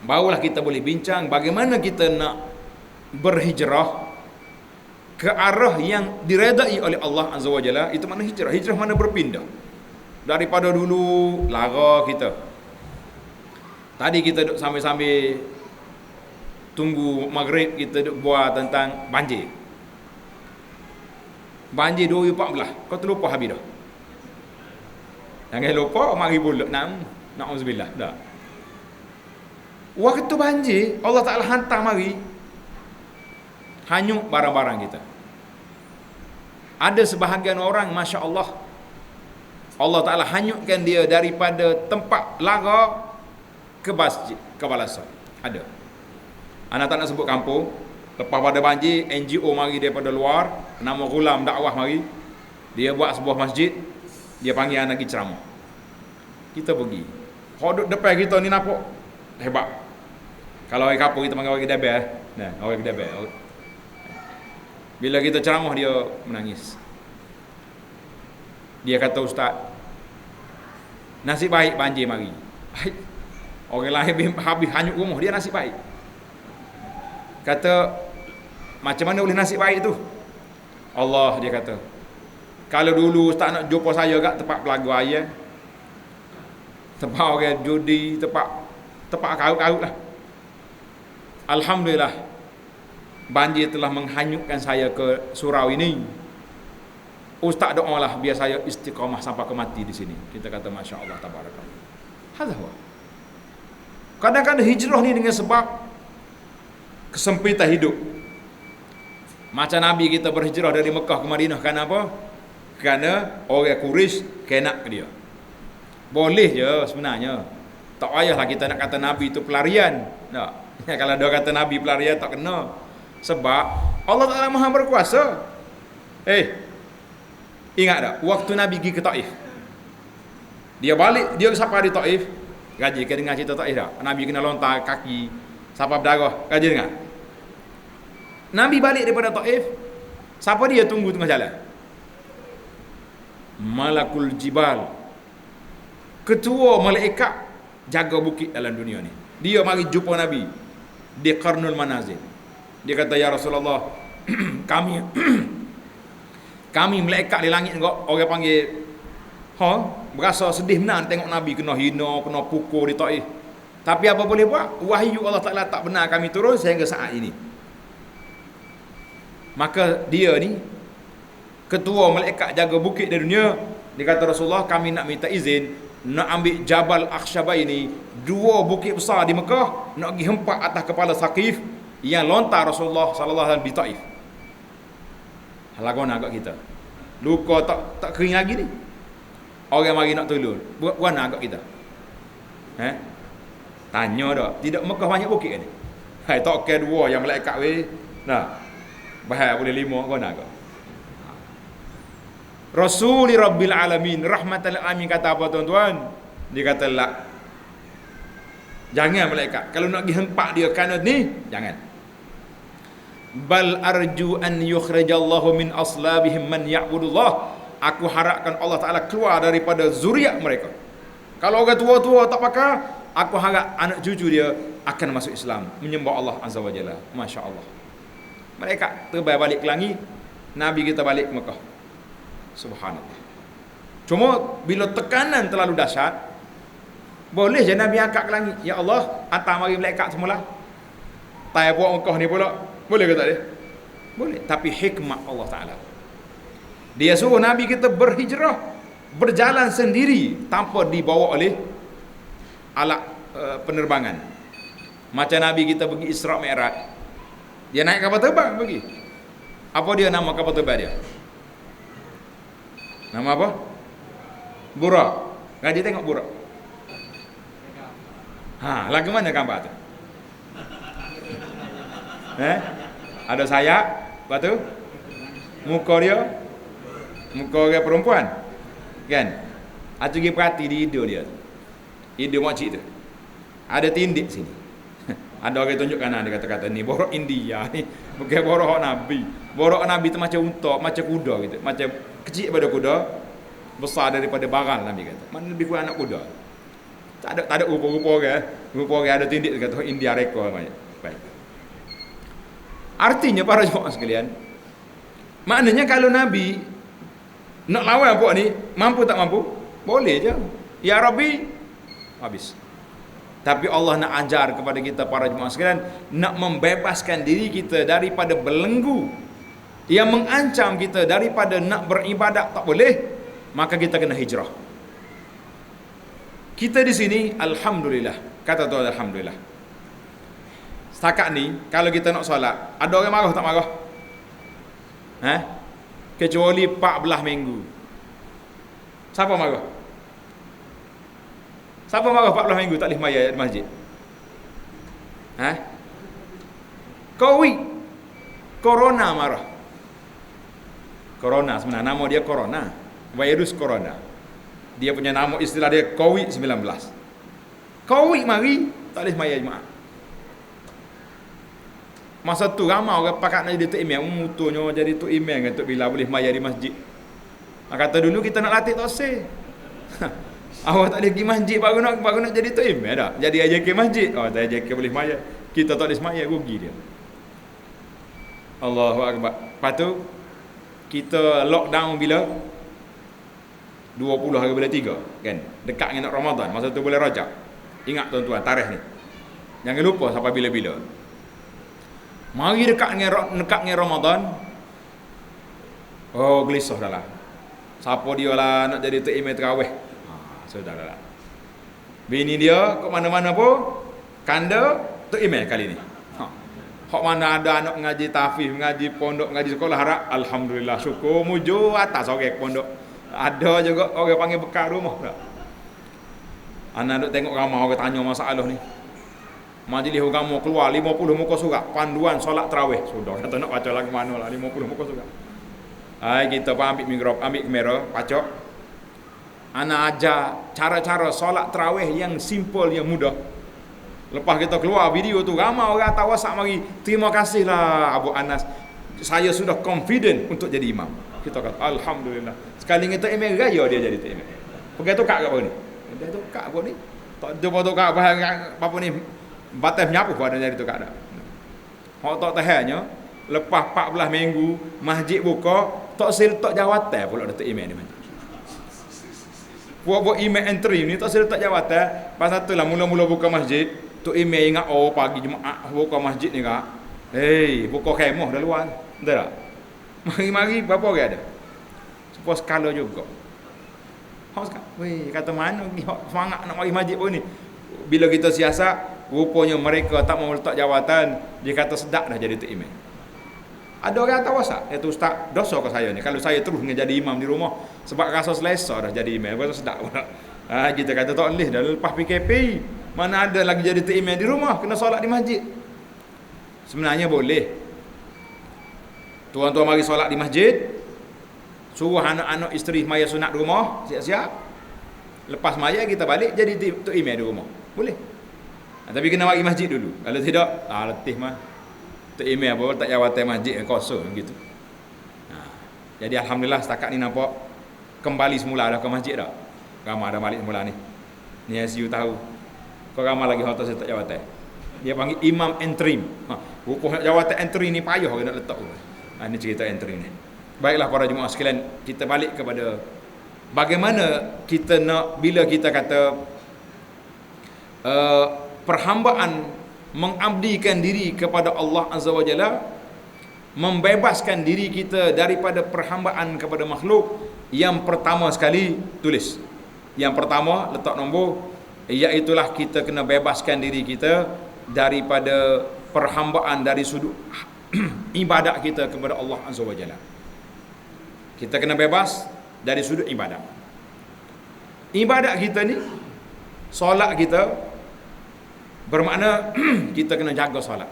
Barulah kita boleh bincang bagaimana kita nak berhijrah ke arah yang diredai oleh Allah Azza wa Jalla. Itu mana hijrah? Hijrah mana berpindah. Daripada dulu lara kita. Tadi kita duduk sambil-sambil tunggu maghrib, kita duduk buat tentang banjir. Banjir 2014. Kau terlupa habis dah. Jangan lupa mari pula na'udzubillah. Dah. Waktu banjir Allah Taala hantar mari hanyut barang-barang kita. Ada sebahagian orang, Masya Allah, Allah Ta'ala hanyutkan dia daripada tempat lara ke masjid, ke balasan. Ada. Anak tak nak sebut kampung. Lepas pada banjir, NGO mari daripada luar, nama Ghulam Dakwah mari. Dia buat sebuah masjid, dia panggil anak pergi ceramah. Kita pergi. Hodok depan kita ni nampak hebat. Kalau orang kampung kita panggil orang kedabel. Nah, orang kedabel. Bila kita ceramah dia menangis. Dia kata, Ustaz, nasib baik banjir mari. Baik. Orang lain habis hanyut rumah, dia nasib baik. Kata, macam mana boleh nasib baik tu? Allah, dia kata, kalau dulu Ustaz nak jumpa saya kat tempat pelagu air, tempat orang judi, tempat karut-karut lah. Alhamdulillah, banjir telah menghanyutkan saya ke surau ini. Ustaz doalah biar saya istiqamah sampai ke mati di sini. Kita kata Masya Allah, tabarakallah. Hadza. Kadang-kadang hijrah ni dengan sebab kesempitan hidup. Macam Nabi kita berhijrah dari Mekah ke Madinah, kerana apa? Kerana orang Quraisy kenak ke dia. Boleh je sebenarnya. Tak payahlah kita nak kata Nabi itu pelarian. Tak. Kalau dia kata Nabi pelarian, tak kena. Sebab Allah Ta'ala Maha berkuasa. Ingat tak? Waktu Nabi pergi ke Taif, dia balik, dia siapa di Taif? Gaji, kena dengar cerita Taif tak? Nabi kena lontar kaki, siapa berdarah. Gaji dengar? Nabi balik daripada Taif, siapa dia tunggu tengah jalan? Malakul Jibal, ketua malaikat jaga bukit dalam dunia ni. Dia mari jumpa Nabi di Qarnul Manazil. Dia kata, ya Rasulullah, kami malaikat di langit kau, orang panggil berasa sedih benar tengok Nabi kena hina, kena pukul di Taif. Tapi apa boleh buat? Wahyu Allah Ta'ala tak benar kami turun sehingga saat ini. Maka dia ni ketua malaikat jaga bukit di dunia. Dia kata, Rasulullah, kami nak minta izin nak ambil Jabal Akhshabah ini, dua bukit besar di Mekah, nak pergi hempak atas kepala Saqif yang lontar Rasulullah sallallahu alaihi wasallam di Taif. Halagona agak kita. Luka tak kering lagi ni. Orang mari nak tolong. Buat mana agak kita? Tanya dah. Tidak Mekah banyak bukit kan? Hai tak ke dua yang malaikat weh. Nah. Bahaya boleh lima kau nak agak. Rasuli Rabbil Alamin, rahmatan lil alamin, kata apa tuan-tuan? Dia kata la. Jangan malaikat. Kalau nak pergi hempak dia kanut ni, jangan. Bal arju an yukhrijallahu min aslabihim man ya'budullah. Aku harapkan Allah Ta'ala keluar daripada zuriat mereka. Kalau orang tua-tua tak pakai, aku harap anak cucu dia akan masuk Islam, menyembah Allah Azza wa Jalla. Masya Allah. Mereka terbaik balik ke langit, Nabi kita balik ke Mekah. Subhanallah. Cuma bila tekanan terlalu dahsyat, boleh je Nabi angkat ke langit, ya Allah, hantar mari malaikat semula. Tai buat Mekah ni pula. Boleh ke tak dia? Boleh. Tapi hikmah Allah Ta'ala, dia suruh Nabi kita berhijrah, berjalan sendiri tanpa dibawa oleh alat penerbangan. Macam Nabi kita pergi Isra' Mi'raj, dia naik kapal terbang pergi. Apa dia nama kapal terbang dia? Nama apa? Burak. Ngaji tengok burak. Lagu mana gambar tu? Ada sayap, lepas tu muka dia muka orang perempuan kan. Atu pergi perhati di hidung dia, hidung makcik tu ada tindik sini. Ada orang tunjuk kanan, dia kata-kata ni borok India ni, bukan borok Nabi. Borok Nabi tu macam unta, macam kuda gitu, macam kecil daripada kuda, besar daripada baral. Nabi kata, mana lebih kurang anak kuda. Tak ada rupa-rupa orang, rupa orang ada tindik, dia kata India rekor banyak. Baik. Artinya para jemaah sekalian, maknanya kalau Nabi nak lawan puak ni, mampu tak mampu? Boleh je. Ya Rabbi, habis. Tapi Allah nak ajar kepada kita para jemaah sekalian, nak membebaskan diri kita daripada belenggu yang mengancam kita daripada nak beribadat tak boleh, maka kita kena hijrah. Kita di sini alhamdulillah, kata Tuhan alhamdulillah. Setakat ni kalau kita nak solat, ada orang marah tak marah? Kecuali 14 minggu. Siapa marah? Siapa marah 14 minggu tak boleh sembahyang di masjid? Covid. Corona marah. Corona sebenarnya nama dia corona. Virus corona. Dia punya nama istilah dia COVID-19. Covid mari tak boleh sembahyang Jumaat. Masa tu ramai orang pakat nak jadi tok imam, mutunya jadi tok imam kan tok bila boleh sembahyang di masjid. Kata dulu kita nak latih tak seh. Awak tak boleh pergi masjid baru nak jadi tok imam dah. Jadi AJK masjid. Tak AJK boleh sembahyang. Kita tak boleh sembahyang, rugi dia. Allahu akbar. Lepas tu kita lockdown bila 20 hari bulan 3 kan. Dekat dengan Ramadan, masa tu bulan Rajab. Ingat tuan-tuan tarikh ni. Jangan lupa sampai bila-bila. Mari dekat dengan Ramadan. Gelisah dah lah. Siapa dia lah nak jadi tok imam tarawih. Sudah dah lah. Bini dia kat mana-mana pun kanda tok imam kali ni. Hak mana ada anak mengaji tahfiz, mengaji pondok, mengaji sekolah harap alhamdulillah syukur muju atas orang pondok. Ada juga orang panggil bekal rumah tak. Anak duk tengok ramai orang tanya masalah ni. Majlis agama keluar 50 muka surat panduan solat tarawih. Sudah kata nak baca lagi mana lah 50 muka surat. Kita pun ambil mikrofon, ambil kamera, pacok. Ana ajar cara-cara solat tarawih yang simple, yang mudah. Lepas kita keluar video tu, ramai orang atas WhatsApp mari, terima kasihlah Abu Anas. Saya sudah confident untuk jadi imam. Kita kata alhamdulillah. Sekali kita imam raya dia jadi imam. Pergi tukar kat apa ni? Dia tukar apa ni? Tak ada tukar apa ni? Batas menyapu pada jadi tukar dah. Hak tak tahannya lepas 14 minggu masjid buka, tak tak jawatan pula datuk imam ni mana. Buat imam entry ni tak tak jawatan. Pasal tu lah mula-mula buka masjid, tok imam ingat pagi Jumaat buka masjid ni kak. Buka kemah dah luar. Betul tak? Mari-mari berapa orang ada? Supaya skala juga. Kata mana semangat nak mari masjid pun ni. Bila kita siasat, rupanya mereka tak mau letak jawatan, dia kata sedap dah jadi tok imam. Ada orang tahu WhatsApp, itu ustaz, dosa ke saya ni kalau saya terus jadi imam di rumah sebab rasa selesa dah jadi imam, rasa sedap pula. Kita kata tak boleh dah lepas PKP. Mana ada lagi jadi tok imam di rumah, kena solat di masjid. Sebenarnya boleh. Tuan-tuan mari solat di masjid, suruh anak-anak isteri maya sunat di rumah, siap-siap. Lepas maya kita balik jadi tok imam di rumah. Boleh. Tapi kena mari masjid dulu. Kalau tidak, letih mah. Tok imam apa tak jawatan masjid kosong gitu. Jadi alhamdulillah setakat ni nampak kembali semula dah ke masjid dah. Ramai dah balik semula ni. Ni SU tahu. Kau ramai lagi hotel saya tak jawatan. Dia panggil imam entrim. Hukum jawatan entry ni payah nak letak. Ini cerita entry ni. Baiklah para jemaah sekalian, kita balik kepada bagaimana kita nak bila kita kata perhambaan mengabdikan diri kepada Allah Azza wa Jalla, membebaskan diri kita daripada perhambaan kepada makhluk. Yang pertama sekali tulis. Yang pertama letak nombor, iaitulah kita kena bebaskan diri kita daripada perhambaan dari sudut ibadat kita kepada Allah Azza wa Jalla. Kita kena bebas dari sudut ibadat. Ibadat kita ni, solat kita, bermakna kita kena jaga solat.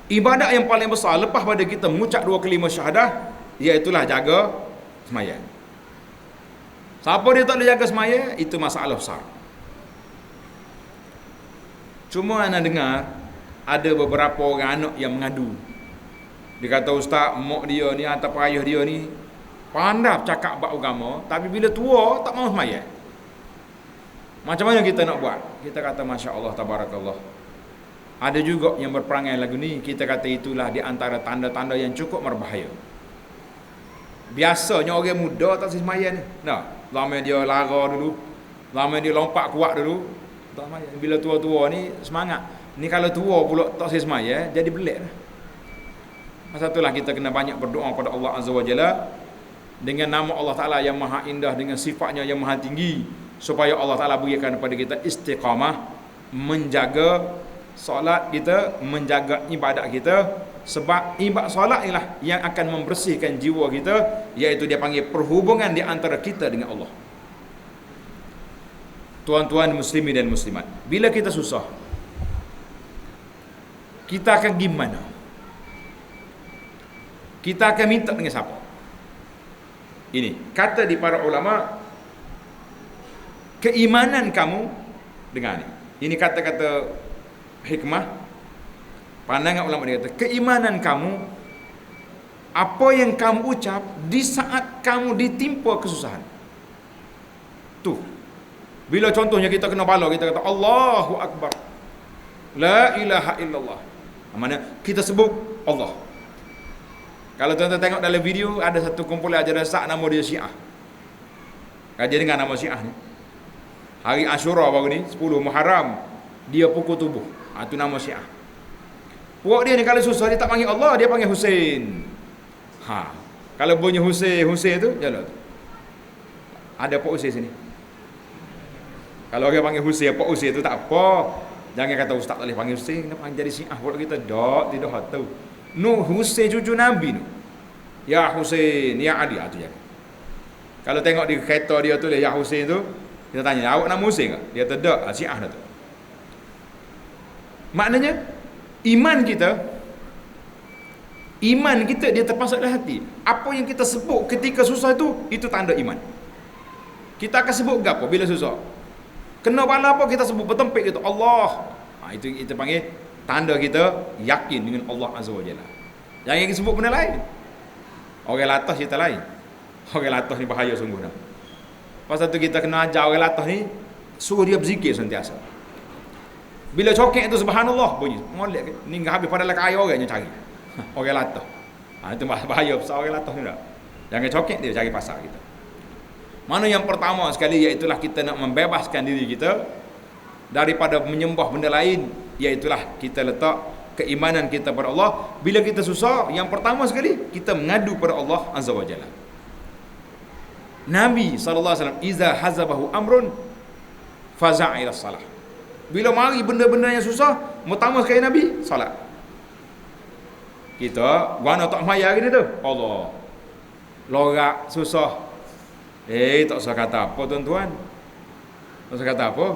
Ibadat yang paling besar lepas pada kita mengucap 2 kalimah syahadah, iaitulah jaga sembahyang. Siapa dia tak boleh jaga sembahyang, itu masalah besar. Cuma anda dengar ada beberapa orang anak yang mengadu. Dia kata ustaz, mak dia ni atau ayah dia ni pandai cakap bab agama, tapi bila tua tak mau sembahyang. Macam mana kita nak buat? Kita kata Masya Allah, Tabarakallah. Ada juga yang berperangai lagu ni, kita kata itulah di antara tanda-tanda yang cukup berbahaya. Biasanya orang muda tak sembahyang ni. Lama dia lara dulu, lama dia lompat kuat dulu, tak sembahyang. Bila tua-tua ni semangat. Ni kalau tua pula tak sembahyang, jadi belik lah. Masa itulah kita kena banyak berdoa kepada Allah Azza wa Jalla dengan nama Allah Ta'ala yang maha indah, dengan sifatnya yang maha tinggi, supaya Allah Ta'ala berikan kepada kita istiqamah menjaga Solat kita menjaga ibadat kita, sebab ibadat solat ialah yang akan membersihkan jiwa kita, iaitu dia panggil perhubungan di antara kita dengan Allah. Tuan-tuan muslimin dan muslimat, bila kita susah, kita akan gimana? Kita akan minta dengan siapa? Ini kata di para ulama, keimanan kamu dengan ini kata-kata hikmah, pandangan ulama dia kata, keimanan kamu, apa yang kamu ucap di saat kamu ditimpa kesusahan. Tu. Bila contohnya kita kena bala, kita kata Allahu Akbar, la ilaha illallah. Mana kita sebut Allah. Kalau tuan-tuan tengok dalam video, ada satu kumpulan ajaran sesat nama dia Syiah. Kajian dengan nama Syiah ni. Hari Ashura baru ni, 10 Muharram, dia pukul tubuh. Itu nama Syiah. Puak dia ni kalau susah dia tak panggil Allah, dia panggil Husain. Kalau bunyi Husain tu, jalan tu. Ada Pak Husain sini. Kalau orang panggil Husain, Pak Husain tu tak apa. Jangan kata ustaz tak boleh panggil Husain, kenapa jadi Syiah pula kita? Tidak tahu. No, Husain cucu Nabi tu. Ya Husain, ya Ali, tu je. Kalau tengok di kereta dia tu, ya Husain tu, kita tanya, awak nama Husain tak? Dia kata tak, Syiah dah tu. Maknanya iman kita dia terpasang dalam hati. Apa yang kita sebut ketika susah itu tanda iman. Kita akan sebut apa bila susah? Kena bala apa kita sebut bertempik itu Allah. Itu kita panggil tanda kita yakin dengan Allah Azza wa Jalla. Jangan sebut benda lain. Orang latah cerita lain. Orang latah ni bahaya sungguh dah. Pasal tu kita kena ajar orang latah ni, suruh dia berzikir sentiasa. Bila cokek tu subhanallah bunyi, molek ni habis pada laka air orangnya cari. Orang latah. Itu bahaya besar orang latah ni dah. Jangan cokek dia cari pasal kita. Mana yang pertama sekali, iaitulah kita nak membebaskan diri kita daripada menyembah benda lain, iaitulah kita letak keimanan kita pada Allah. Bila kita susah, yang pertama sekali kita mengadu pada Allah Azza wa Jalla. Nabi SAW, iza hazabahu amrun faza'a ila salah. Bila mari benda-benda yang susah, pertama sekali Nabi salat. Kita guna tak maya gini tu, Allah lorak susah, tak usah kata apa tuan-tuan, tak usah kata apa.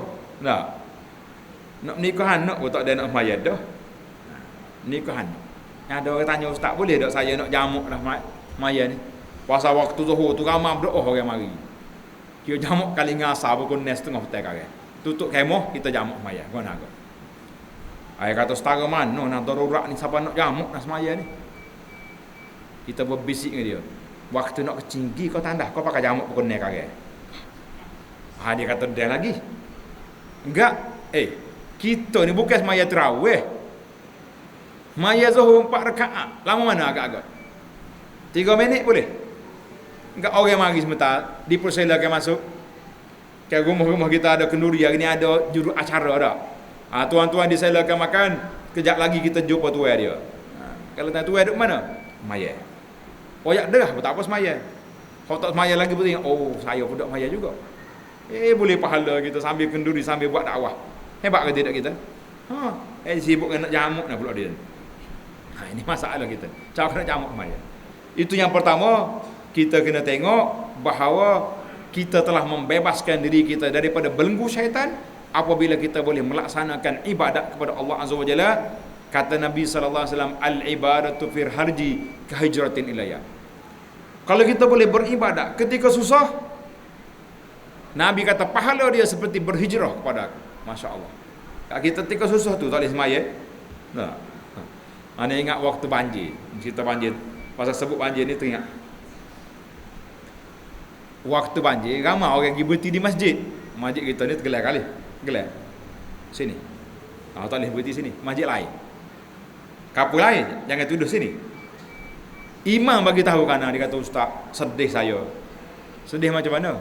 Nak menikah anak pun tak ada nak maya dah. Nikah anak, ada orang tanya, ustaz boleh tak saya nak jamuk dah maya ni? Pasal waktu zuhur tu ramai berdoa orang mari, kira jamuk kali ngasar pukul 9:30 petang kali. Tutup kemah, kita jamuk maya. Guna ke? Ayah kata setara mana nak darurat ni, siapa nak jamuk nak semaya ni? Kita berbisik dengan dia. Waktu nak kecinggi kau tanda, kau pakai jamuk pukul 9 kali. Dia kata dia lagi. Enggak. Kita ni bukan semaya tarawih. Maya zuhur 4 rakaat. Lama mana agak-agak? 3 minit boleh? Enggak, orang mari sebentar, dipersilakan masuk. Kayak rumah-rumah kita ada kenduri, hari ni ada juru acara dah. Tuan-tuan disilakan makan, kejap lagi kita jumpa tuan dia. Kalau tak tuan duduk mana? Maya. Oyak dah, tak apa semaya. Kalau tak semaya lagi betul, saya pun duduk maya juga. Boleh pahala kita sambil kenduri, sambil buat dakwah. Hebat ke tidak kita? Sibuk nak jamuk nak pula dia. Ini masalah kita. Cara nak jamuk maya. Itu yang pertama, kita kena tengok bahawa kita telah membebaskan diri kita daripada belenggu syaitan apabila kita boleh melaksanakan ibadat kepada Allah Azza wa Jalla. Kata Nabi sallallahu alaihi wasallam, al-ibadatu fil harji ka hijratin ilayya. Kalau kita boleh beribadat ketika susah, Nabi kata pahala dia seperti berhijrah kepada aku. Masya-Allah. Kita ketika susah tu tak boleh semaya. Ana ingat waktu banjir, cerita banjir. Pasal sebut banjir ni teringat. Waktu banjir, ramai orang pergi berhenti di masjid. Masjid kita ni tergelar kali. Gelar. Sini. Tak boleh berhenti sini. Masjid lain. Kapal lain, jangan tuduh sini. Imam bagi tahu kan, dia kata, ustaz, sedih saya. Sedih macam mana?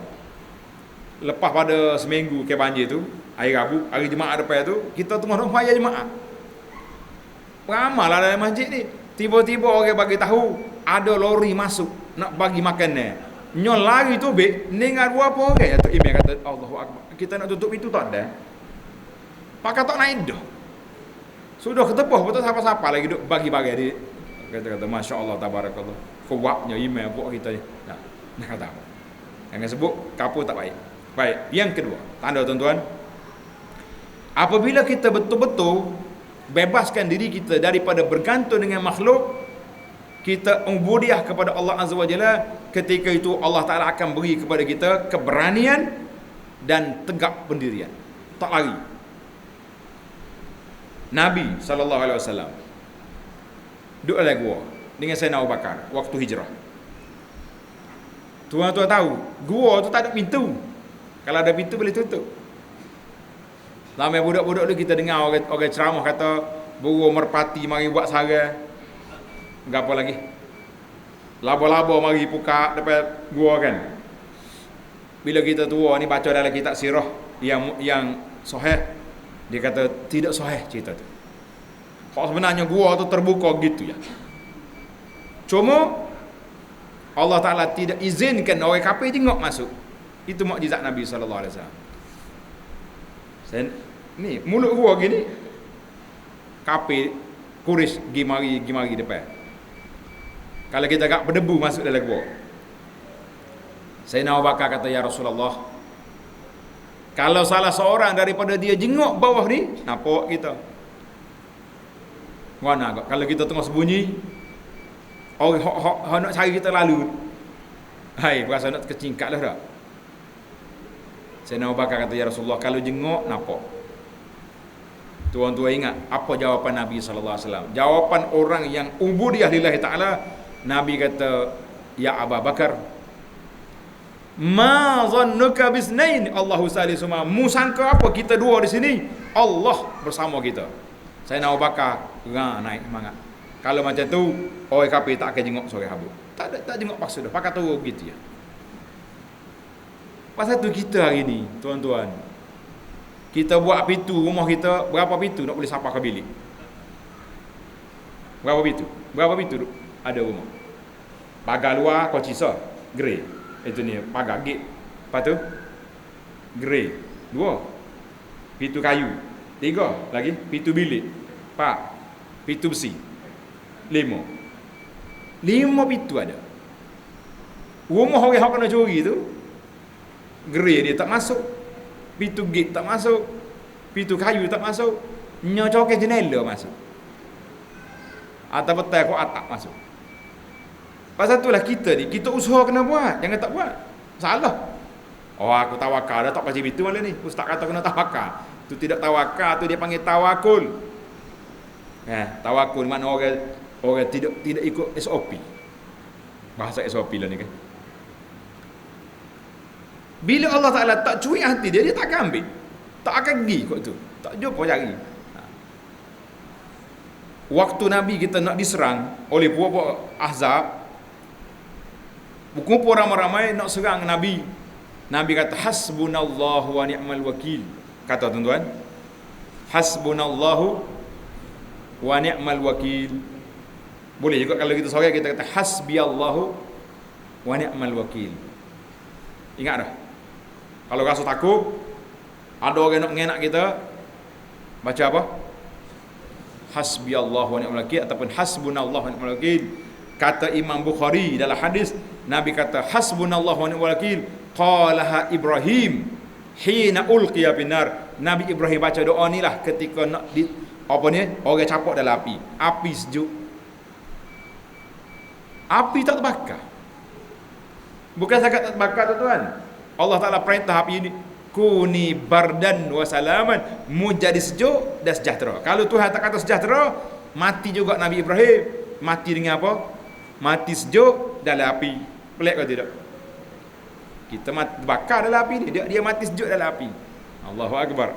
Lepas pada seminggu ke banjir tu, hari Rabu, hari Jumaat depan tu, kita tengah nak maya Jumaat. Ramailah dalam masjid ni. Tiba-tiba orang bagi tahu ada lori masuk nak bagi makan ni. Nyol lari tu beg, dengar dua apa orang. Datuk Imam kata, Allahu Akbar. Kita nak tutup itu tak ada. Pakai tak naik dah. Sudah ketepuh betul siapa-siapa lagi duk bagi-bagi di kata-kata masya-Allah tabarakallah. Kuatnya iman buat kita ni. Nah kata apa? Yang sebut kapur tak baik. Baik, yang kedua, tanda tuan-tuan, apabila kita betul-betul bebaskan diri kita daripada bergantung dengan makhluk, kita ubudiah kepada Allah Azza wa Jalla, ketika itu Allah Ta'ala akan beri kepada kita keberanian dan tegak pendirian, tak lari. Nabi SAW duduk dalam gua dengan Sayyidina Abu Bakar waktu hijrah. Tuan-tuan tahu, gua tu tak ada pintu. Kalau ada pintu boleh tutup. Lama budak-budak tu kita dengar orang ceramah kata burung merpati mari buat sarang. Gapo lagi? Laba-laba mari buka depan gua kan. Bila kita tua ni baca dalam kitab sirah yang sahih, dia kata tidak sahih cerita tu. Kalau sebenarnya gua tu terbuka gitu ya. Cuma Allah Ta'ala tidak izinkan orang kafir tengok masuk. Itu mukjizat Nabi sallallahu alaihi wasallam. Ni mulut gua gini, kafir Quraisy gimari depan. Kalau kita agak berdebu masuk dalam gua. Sayyidina Abu Bakar kata, ya Rasulullah, kalau salah seorang daripada dia jenguk bawah ni, nampak kita. Mana agak kalau kita tengah sembunyi, orang nak cari kita lalu. Hai, berasa nak kecingkat dah tak? Sayyidina Abu Bakar kata, ya Rasulullah, kalau jenguk nampak. Tuan-tuan ingat apa jawapan Nabi sallallahu alaihi wasallam? Jawapan orang yang ubudiyah lillahi taala, Nabi kata, ya Abu Bakar, ma zannuka bisnain Allahu salisuma. Mu sangka apa kita dua di sini? Allah bersama kita. Sayyidina Abu Bakar naik semangat. Kalau macam tu, orang kafir tak akan jenguk sore habuk. Tak jenguk paksa dah. Pakai terus begitu ya. Pasal tu kita hari ni, tuan-tuan, kita buat pintu rumah kita, berapa pintu nak boleh sapa ke bilik? Berapa pintu? Berapa pintu ada rumah? Pagar luar kocisa, grey. Itu ni pagar gate. Lepas tu grey. 2. Pintu kayu. 3 lagi pintu bilik. 4. Pintu besi. 5 pintu ada. Rumah orang yang kena curi tu, grey dia tak masuk, pintu gate tak masuk, pintu kayu tak masuk, nyocokin jendela masuk, atau betul kau atap masuk. Pasal itulah kita ni, kita usaha kena buat, jangan tak buat. Salah. Oh, aku tawakal dah tak pasal pintu malam ni. Ustaz kata kena tawakal. Tu tidak tawakal, tu dia panggil tawakul. Tawakul makna orang tidak ikut SOP. Bahasa SOP lah ni kan. Bila Allah Ta'ala tak cuik hati dia tak akan ambil. Tak akan pergi kot tu. Tak jumpa cari. Waktu Nabi kita nak diserang oleh puak-puak Ahzab, berkumpul ramai-ramai nak serang Nabi. Nabi kata, hasbunallahu wa ni'mal wakil. Kata tuan-tuan, hasbunallahu wa ni'mal wakil. Boleh juga kalau kita sorang kita kata hasbiyallahu wa ni'mal wakil. Ingat dah. Kalau rasa takut, ada orang nak mengenak kita, baca apa? Hasbiyallahu wa ni'mal wakil ataupun hasbunallahu wa ni'mal wakil. Kata Imam Bukhari dalam hadis, Nabi kata hasbunallahu wa ni'mal wakil qalaha Ibrahim hina ulqiya binar. Nabi Ibrahim baca doa ni lah ketika nak orang capok dalam api. Api sejuk. Api tak terbakar. Bukan sahaja tak terbakar tuan-tuan. Allah Ta'ala perintah api ini, kuni bardan wa salaman, mu jadi sejuk dan sejahtera. Kalau Tuhan tak kata sejahtera, mati juga Nabi Ibrahim. Mati dengan apa? Mati sejuk dalam api. Pelik ke tidak? Kita mati bakar dalam api ni, dia mati sejuk dalam api. Allahu Akbar.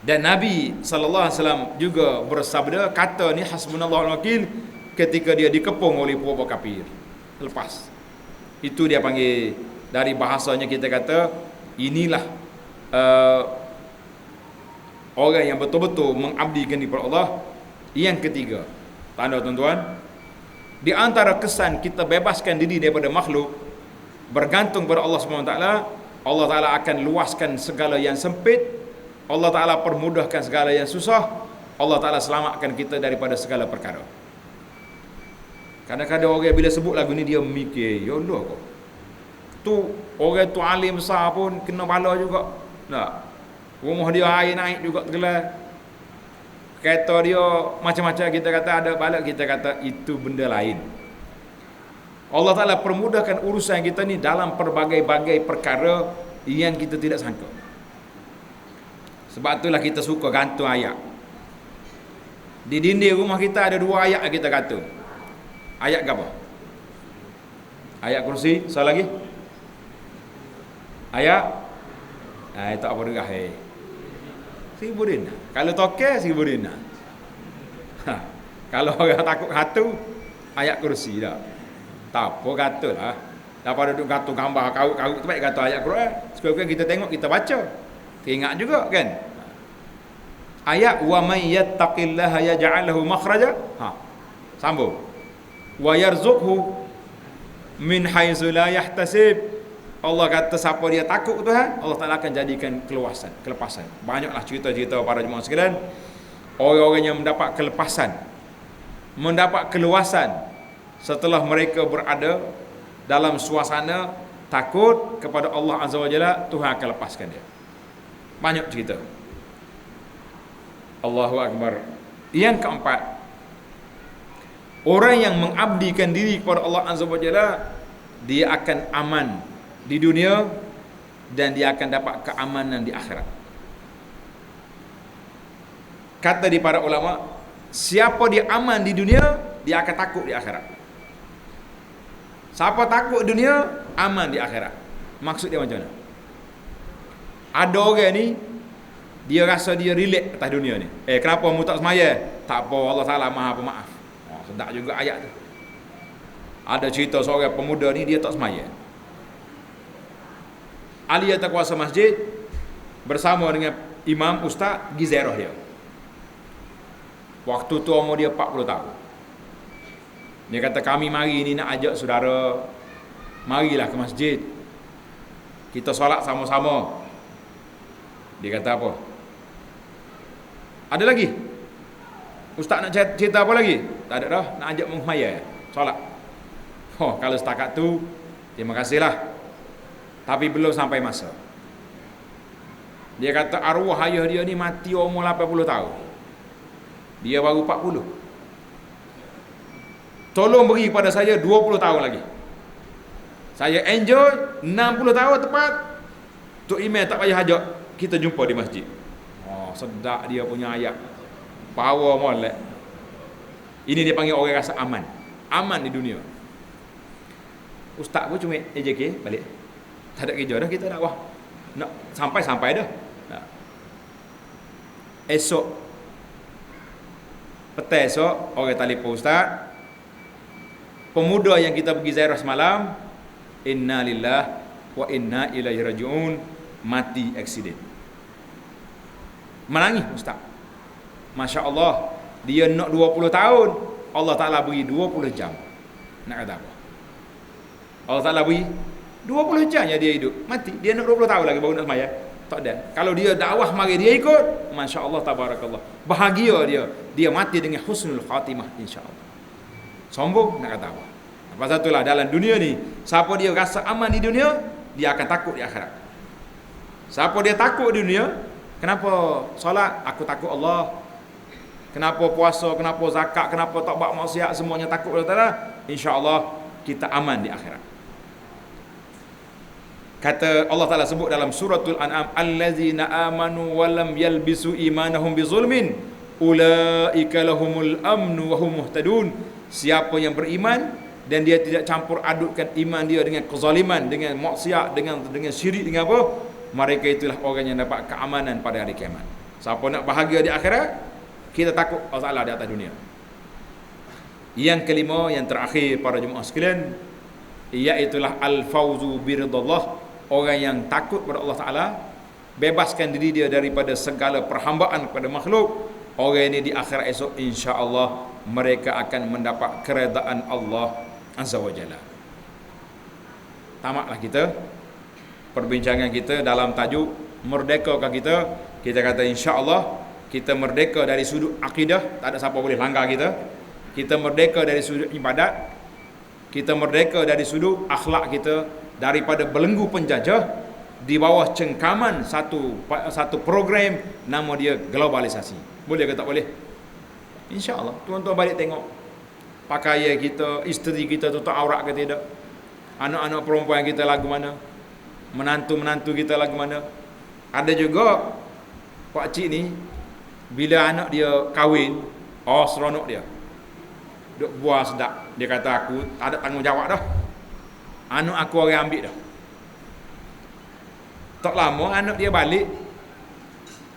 Dan Nabi SAW juga bersabda, kata ni hasbunallahu wa wakil, ketika dia dikepung oleh puak-puak kafir. Lepas itu dia panggil, dari bahasanya kita kata inilah orang yang betul-betul mengabdikan kepada Allah. Yang ketiga, tanda tuan-tuan, di antara kesan kita bebaskan diri daripada makhluk, bergantung pada Allah SWT, Allah Ta'ala akan luaskan segala yang sempit, Allah Ta'ala permudahkan segala yang susah, Allah Ta'ala selamatkan kita daripada segala perkara. Kadang-kadang orang bila sebut lagu ni dia mikir, ya Allah kok. Tu orang tu alim besar pun kena bala juga. Tak. Rumah dia air naik juga tergelar. Kereta dia macam-macam, kita kata ada bala, kita kata itu benda lain. Allah Ta'ala permudahkan urusan kita ni dalam pelbagai-bagai perkara yang kita tidak sangka. Sebab itulah kita suka gantung ayat. Di dinding rumah kita ada 2 ayat kita kata. Ayat apa? Ayat kursi. Soal lagi? Ayat tak apa derah. Seribu dinar. Kalau toke 1000 dinar. Kalau orang takut hantu, ayat kursi dah. Tak apa katalah. Daripada duduk kata gambar kaut-kaut tu baik kata ayat Quran. Sekarang kita tengok, kita baca. Teringat juga kan? Ayat wa may yattaqillaha yaj'al lahu makhraja. Sambung. Wa yarzuqhu min haitsu la yahtasib. Allah kata siapa dia takut Tuhan, Allah Taala akan jadikan kelepasan. Banyaklah cerita-cerita para jemaah sekalian, orang-orang yang mendapat kelepasan, mendapat keluasan setelah mereka berada dalam suasana takut kepada Allah Azza wa Jalla, Tuhan akan lepaskan dia. Banyak cerita. Allahu Akbar. Yang keempat, orang yang mengabdikan diri kepada Allah Azza wa Jalla, dia akan aman di dunia dan dia akan dapat keamanan di akhirat. Kata di para ulama, siapa dia aman di dunia, dia akan takut di akhirat. Siapa takut di dunia, aman di akhirat. Maksud dia macam mana? Ada orang ni, dia rasa dia relax atas dunia ni. Kenapa mu tak semaya? Tak apa, Allah Ta'ala Maha Pemaaf. Sedap juga ayat tu. Ada cerita seorang pemuda ni, dia tak semaya. Ahli atau kuasa masjid bersama dengan imam ustaz pergi ziarah dia. Waktu tu umur dia 40 tahun. Dia kata, kami mari ni nak ajak saudara, marilah ke masjid, kita solat sama-sama. Dia kata apa? Ada lagi? Ustaz nak cerita apa lagi? Tak ada dah, nak ajak menghmaya solat. Kalau setakat tu, terima kasihlah. Tapi belum sampai masa. Dia kata arwah ayah dia ni mati umur 80 tahun. Dia baru 40. Tolong beri pada saya 20 tahun lagi. Saya enjoy 60 tahun tepat. Tok email tak payah ajak, kita jumpa di masjid. Sedap dia punya ayat. Power molek. Ini dia panggil orang rasa aman. Aman di dunia. Ustaz pun cuma AJK balik. Tak ada kerja dah, kita dakwah. Nak sampai dah. Esok petang esok orang telefon ustaz, pemuda yang kita pergi ziarah semalam, inna lillah wa inna ilaihi rajiun, mati aksiden. Menangis ustaz. Masya Allah, dia nak 20 tahun, Allah Ta'ala beri 20 jam. Nak kata apa? Allah Ta'ala beri 20 jam ya dia hidup, mati. Dia nak 20 tahun lagi baru nak semaya. Tak ada. Kalau dia dakwah mari dia ikut, Masya Allah, tabarakallah. Bahagia dia. Dia mati dengan husnul khatimah, insya-Allah. Sombong nak kata apa? Pasal itulah dalam dunia ni, siapa dia rasa aman di dunia, dia akan takut di akhirat. Siapa dia takut di dunia, kenapa solat? Aku takut Allah. Kenapa puasa, kenapa zakat, kenapa tak buat maksiat, semuanya takut Allah Ta'ala. Insya-Allah kita aman di akhirat. Kata Allah Ta'ala sebut dalam suratul An'am, allazina amanu wa lam yalbisu imanahum bizulmin ulaika lahumul amnu wa hum muhtadun. Siapa yang beriman dan dia tidak campur adukkan iman dia dengan kezaliman, dengan maksiat, dengan syirik, dengan apa, mereka itulah orang yang dapat keamanan pada hari kiamat. Siapa nak bahagia di akhirat, kita takut Allah Ta'ala di atas dunia. Yang kelima, yang terakhir para jemaah sekalian, iaitulah al-fauzu biridallah. Orang yang takut kepada Allah Ta'ala, bebaskan diri dia daripada segala perhambaan kepada makhluk. Orang ini di akhirat esok, insya-Allah mereka akan mendapat keredaan Allah Azza wa Jalla. Tamatlah kita perbincangan kita dalam tajuk merdekakah kita. Kita kata insya-Allah Kita merdeka dari sudut akidah, tak ada siapa boleh langgar kita. Kita merdeka dari sudut ibadat. Kita merdeka dari sudut akhlak kita daripada belenggu penjajah di bawah cengkaman satu program nama dia globalisasi. Boleh ke tak boleh? InsyaAllah. Tuan-tuan balik tengok pakaian kita, isteri kita tutup aurat ke tidak, anak-anak perempuan kita lagu mana, menantu-menantu kita lagu mana. Ada juga pak cik ni, bila anak dia kahwin, seronok dia, duk buah sedap. Dia kata, aku tak ada tanggungjawab dah, anak aku orang ambil dah. Tak lama anak dia balik,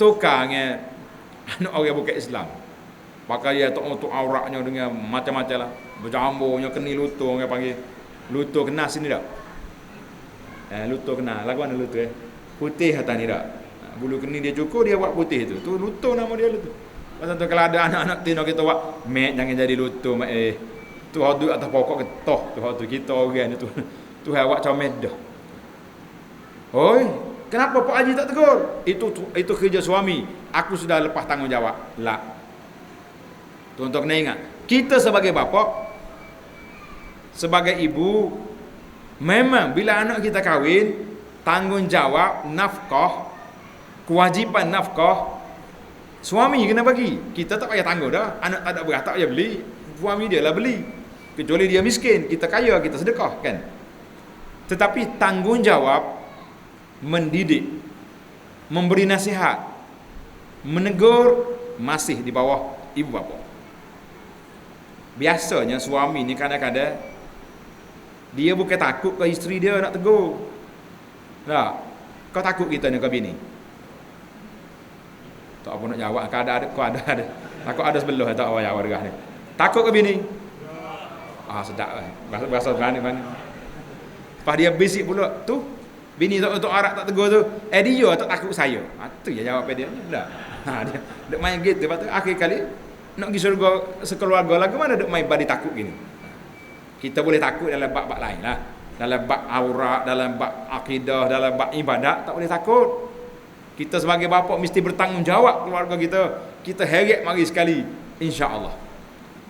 tukar dengan anak orang bukan Islam. Pakai dia untuk auratnya dengan macam-macam lah, berjamburnya, keni lutut, orang panggil lutut kena sini tak? Lutut kena, lagu mana lutut putih atas ni tak? Bulu keni dia cukur, dia buat putih tu. Tu lutut nama dia lutut. Pasal tu kalau ada anak-anak tino kita buat, mek jangan jadi lutut mak tu hadu atas pokok ketoh, tu hadu kita orang tu. Tu awak comel dah. Oi, kenapa Pak Haji tak tegur? Itu kerja suami. Aku sudah lepas tanggungjawab. Lah. Tuan-tuan kena ingat, kita sebagai bapa, sebagai ibu, memang bila anak kita kahwin, tanggungjawab nafkah, kewajipan nafkah suami kena bagi. Kita tak payah tanggung dah. Anak tak ada beras tak payah beli, suami dia lah beli. Kecuali dia miskin, kita kaya, kita sedekah kan. Tetapi tanggungjawab mendidik, memberi nasihat, menegur masih di bawah ibu bapa. Biasanya suami ni kadang-kadang dia bukan takut ke isteri dia nak tegur. Tak. Kau takut kita ni ke bini? Tak apa nak jawab. Kau ada. Takut ada sebelah tak apa jawab derah ni. Takut ke bini? Sedap lah. Bahasa berani. Lepas dia bisik pula tu, bini tak untuk arak tak tegur tu, dia tak takut saya. Tu je jawab dia. Dah. Dia duk main gitu. Lepas tu akhir kali nak pergi syurga sekeluarga lagu mana duk main badi takut gini. Kita boleh takut dalam bab-bab lain lah. Dalam bab aurat, dalam bab akidah, dalam bab ibadat tak boleh takut. Kita sebagai bapa mesti bertanggungjawab keluarga kita. Kita heret mari sekali, insya-Allah.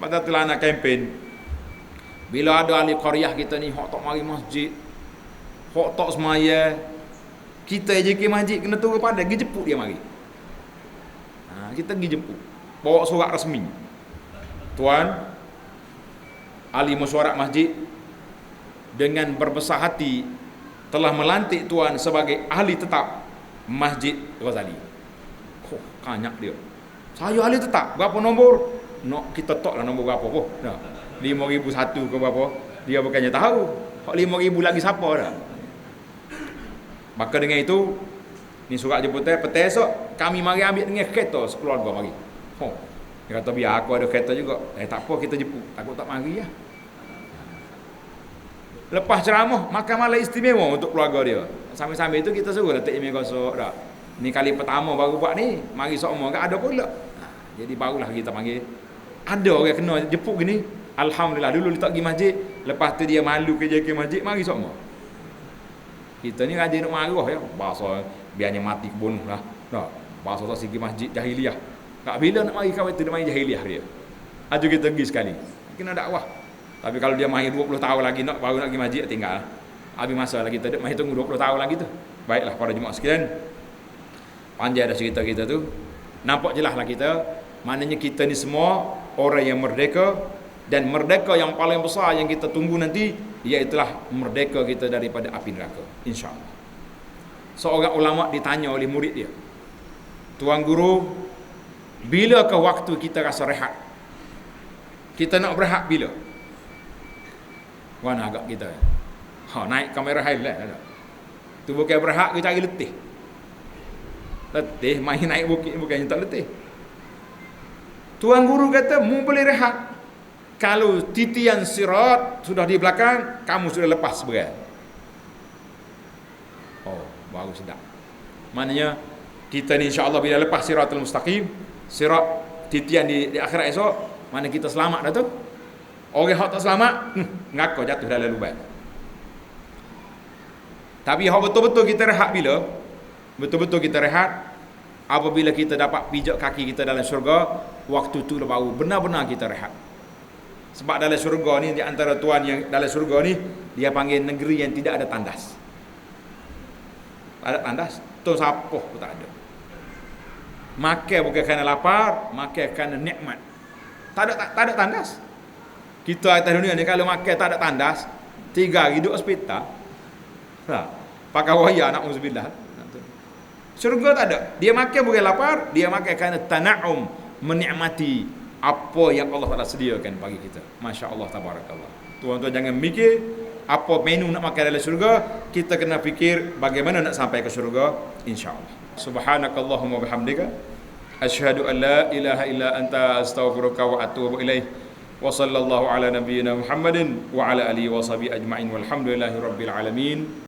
Pada telah nak kempen. Bila ada ahli qaryah kita ni hok tak mari masjid, hok tak semaya, kita je ke masjid kena turun pada pergi jemput dia mari. Kita pergi jemput. Bawa surat resmi. Tuan, ahli mesyuarat masjid dengan berbesar hati telah melantik tuan sebagai ahli tetap Masjid Ghazali. Kanyak dia. Saya ahli tetap. Berapa nombor? Nak kita tak lah nombor berapa pun. 5,001 ke berapa? Dia bukannya tahu. 5,000 lagi siapa dah. Maka dengan itu, ni surat jemputan petang esok kami mari ambil dengan kereta sekeluarga mari. Dia kata biar aku ada kereta juga. Tak apa kita jemput. Takut tak mari lah. Lepas ceramah, makan malam istimewa untuk keluarga dia. Sambil-sambil itu kita suruh letak email gosok dah. Ni kali pertama baru buat ni. Mari semua kan ada pula. Jadi barulah kita panggil. Ada orang kena jemput gini. Alhamdulillah dulu letak pergi masjid. Lepas tu dia malu kerja ke masjid. Mari semua. Kita ni rajin nak marah ya. Bahasa biarnya mati bunuh lah. Bahasa tak segi masjid jahiliah. Tak bila nak mari kawan tu dia mari jahiliah dia. Aju kita pergi sekali. Kena dakwah. Tapi kalau dia mari 20 tahun lagi baru nak pergi masjid tinggal. Habis masa lagi kita mari tunggu 20 tahun lagi tu. Baiklah para jemaah sekalian. Panjang dah cerita kita tu. Nampak jelas lah kita. Maknanya kita ni semua orang yang merdeka. Dan merdeka yang paling besar yang kita tunggu nanti, iaitulah merdeka kita daripada api neraka. InsyaAllah. Seorang ulama ditanya oleh murid dia, Tuan Guru, bilakah waktu kita rasa rehat? Kita nak berehat bila? Mana agak kita? Naik kamera highlight ada. Tu bukan berehat, kita cari letih. Letih, main naik bukit bukannya tak letih. Tuan Guru kata, mu boleh rehat kalau titian sirat sudah di belakang, kamu sudah lepas berat. Baru sedap. Maknanya kita ni insya-Allah bila lepas siratul mustaqim, sirat titian di akhirat esok, mana kita selamat dah tu. Orang hak tak selamat, ngakau jatuh dalam lubang. Tapi hak betul-betul kita rehat bila? Betul-betul kita rehat Apabila kita dapat pijak kaki kita dalam syurga, waktu tu baru benar-benar kita rehat. Sebab dalam syurga ni, di antara tuan yang dalam syurga ni, dia panggil negeri yang tidak ada tandas. Tak ada tandas, tu sapoh pun tak ada. Makan bukan kerana lapar, makan kerana nikmat. Tak ada tandas. Kita atas dunia ni kalau makan tak ada tandas, 3 hari duduk hospital. Pakai wayar nak uzubillah. Syurga tak ada. Dia makan bukan lapar, dia makan kerana tana'um, menikmati apa yang Allah Taala sediakan bagi kita. Masya-Allah, tabarakallah. Tuan-tuan jangan mikir apa menu nak makan dalam syurga, kita kena fikir bagaimana nak sampai ke syurga, insya-Allah. Subhanakallahumma bihamdika asyhadu an la ilaha illa anta astaghfiruka wa atubu ilaih. Wa sallallahu ala nabiyyina Muhammadin wa ala alihi wa sahbihi ajma'in walhamdulillahi rabbil alamin.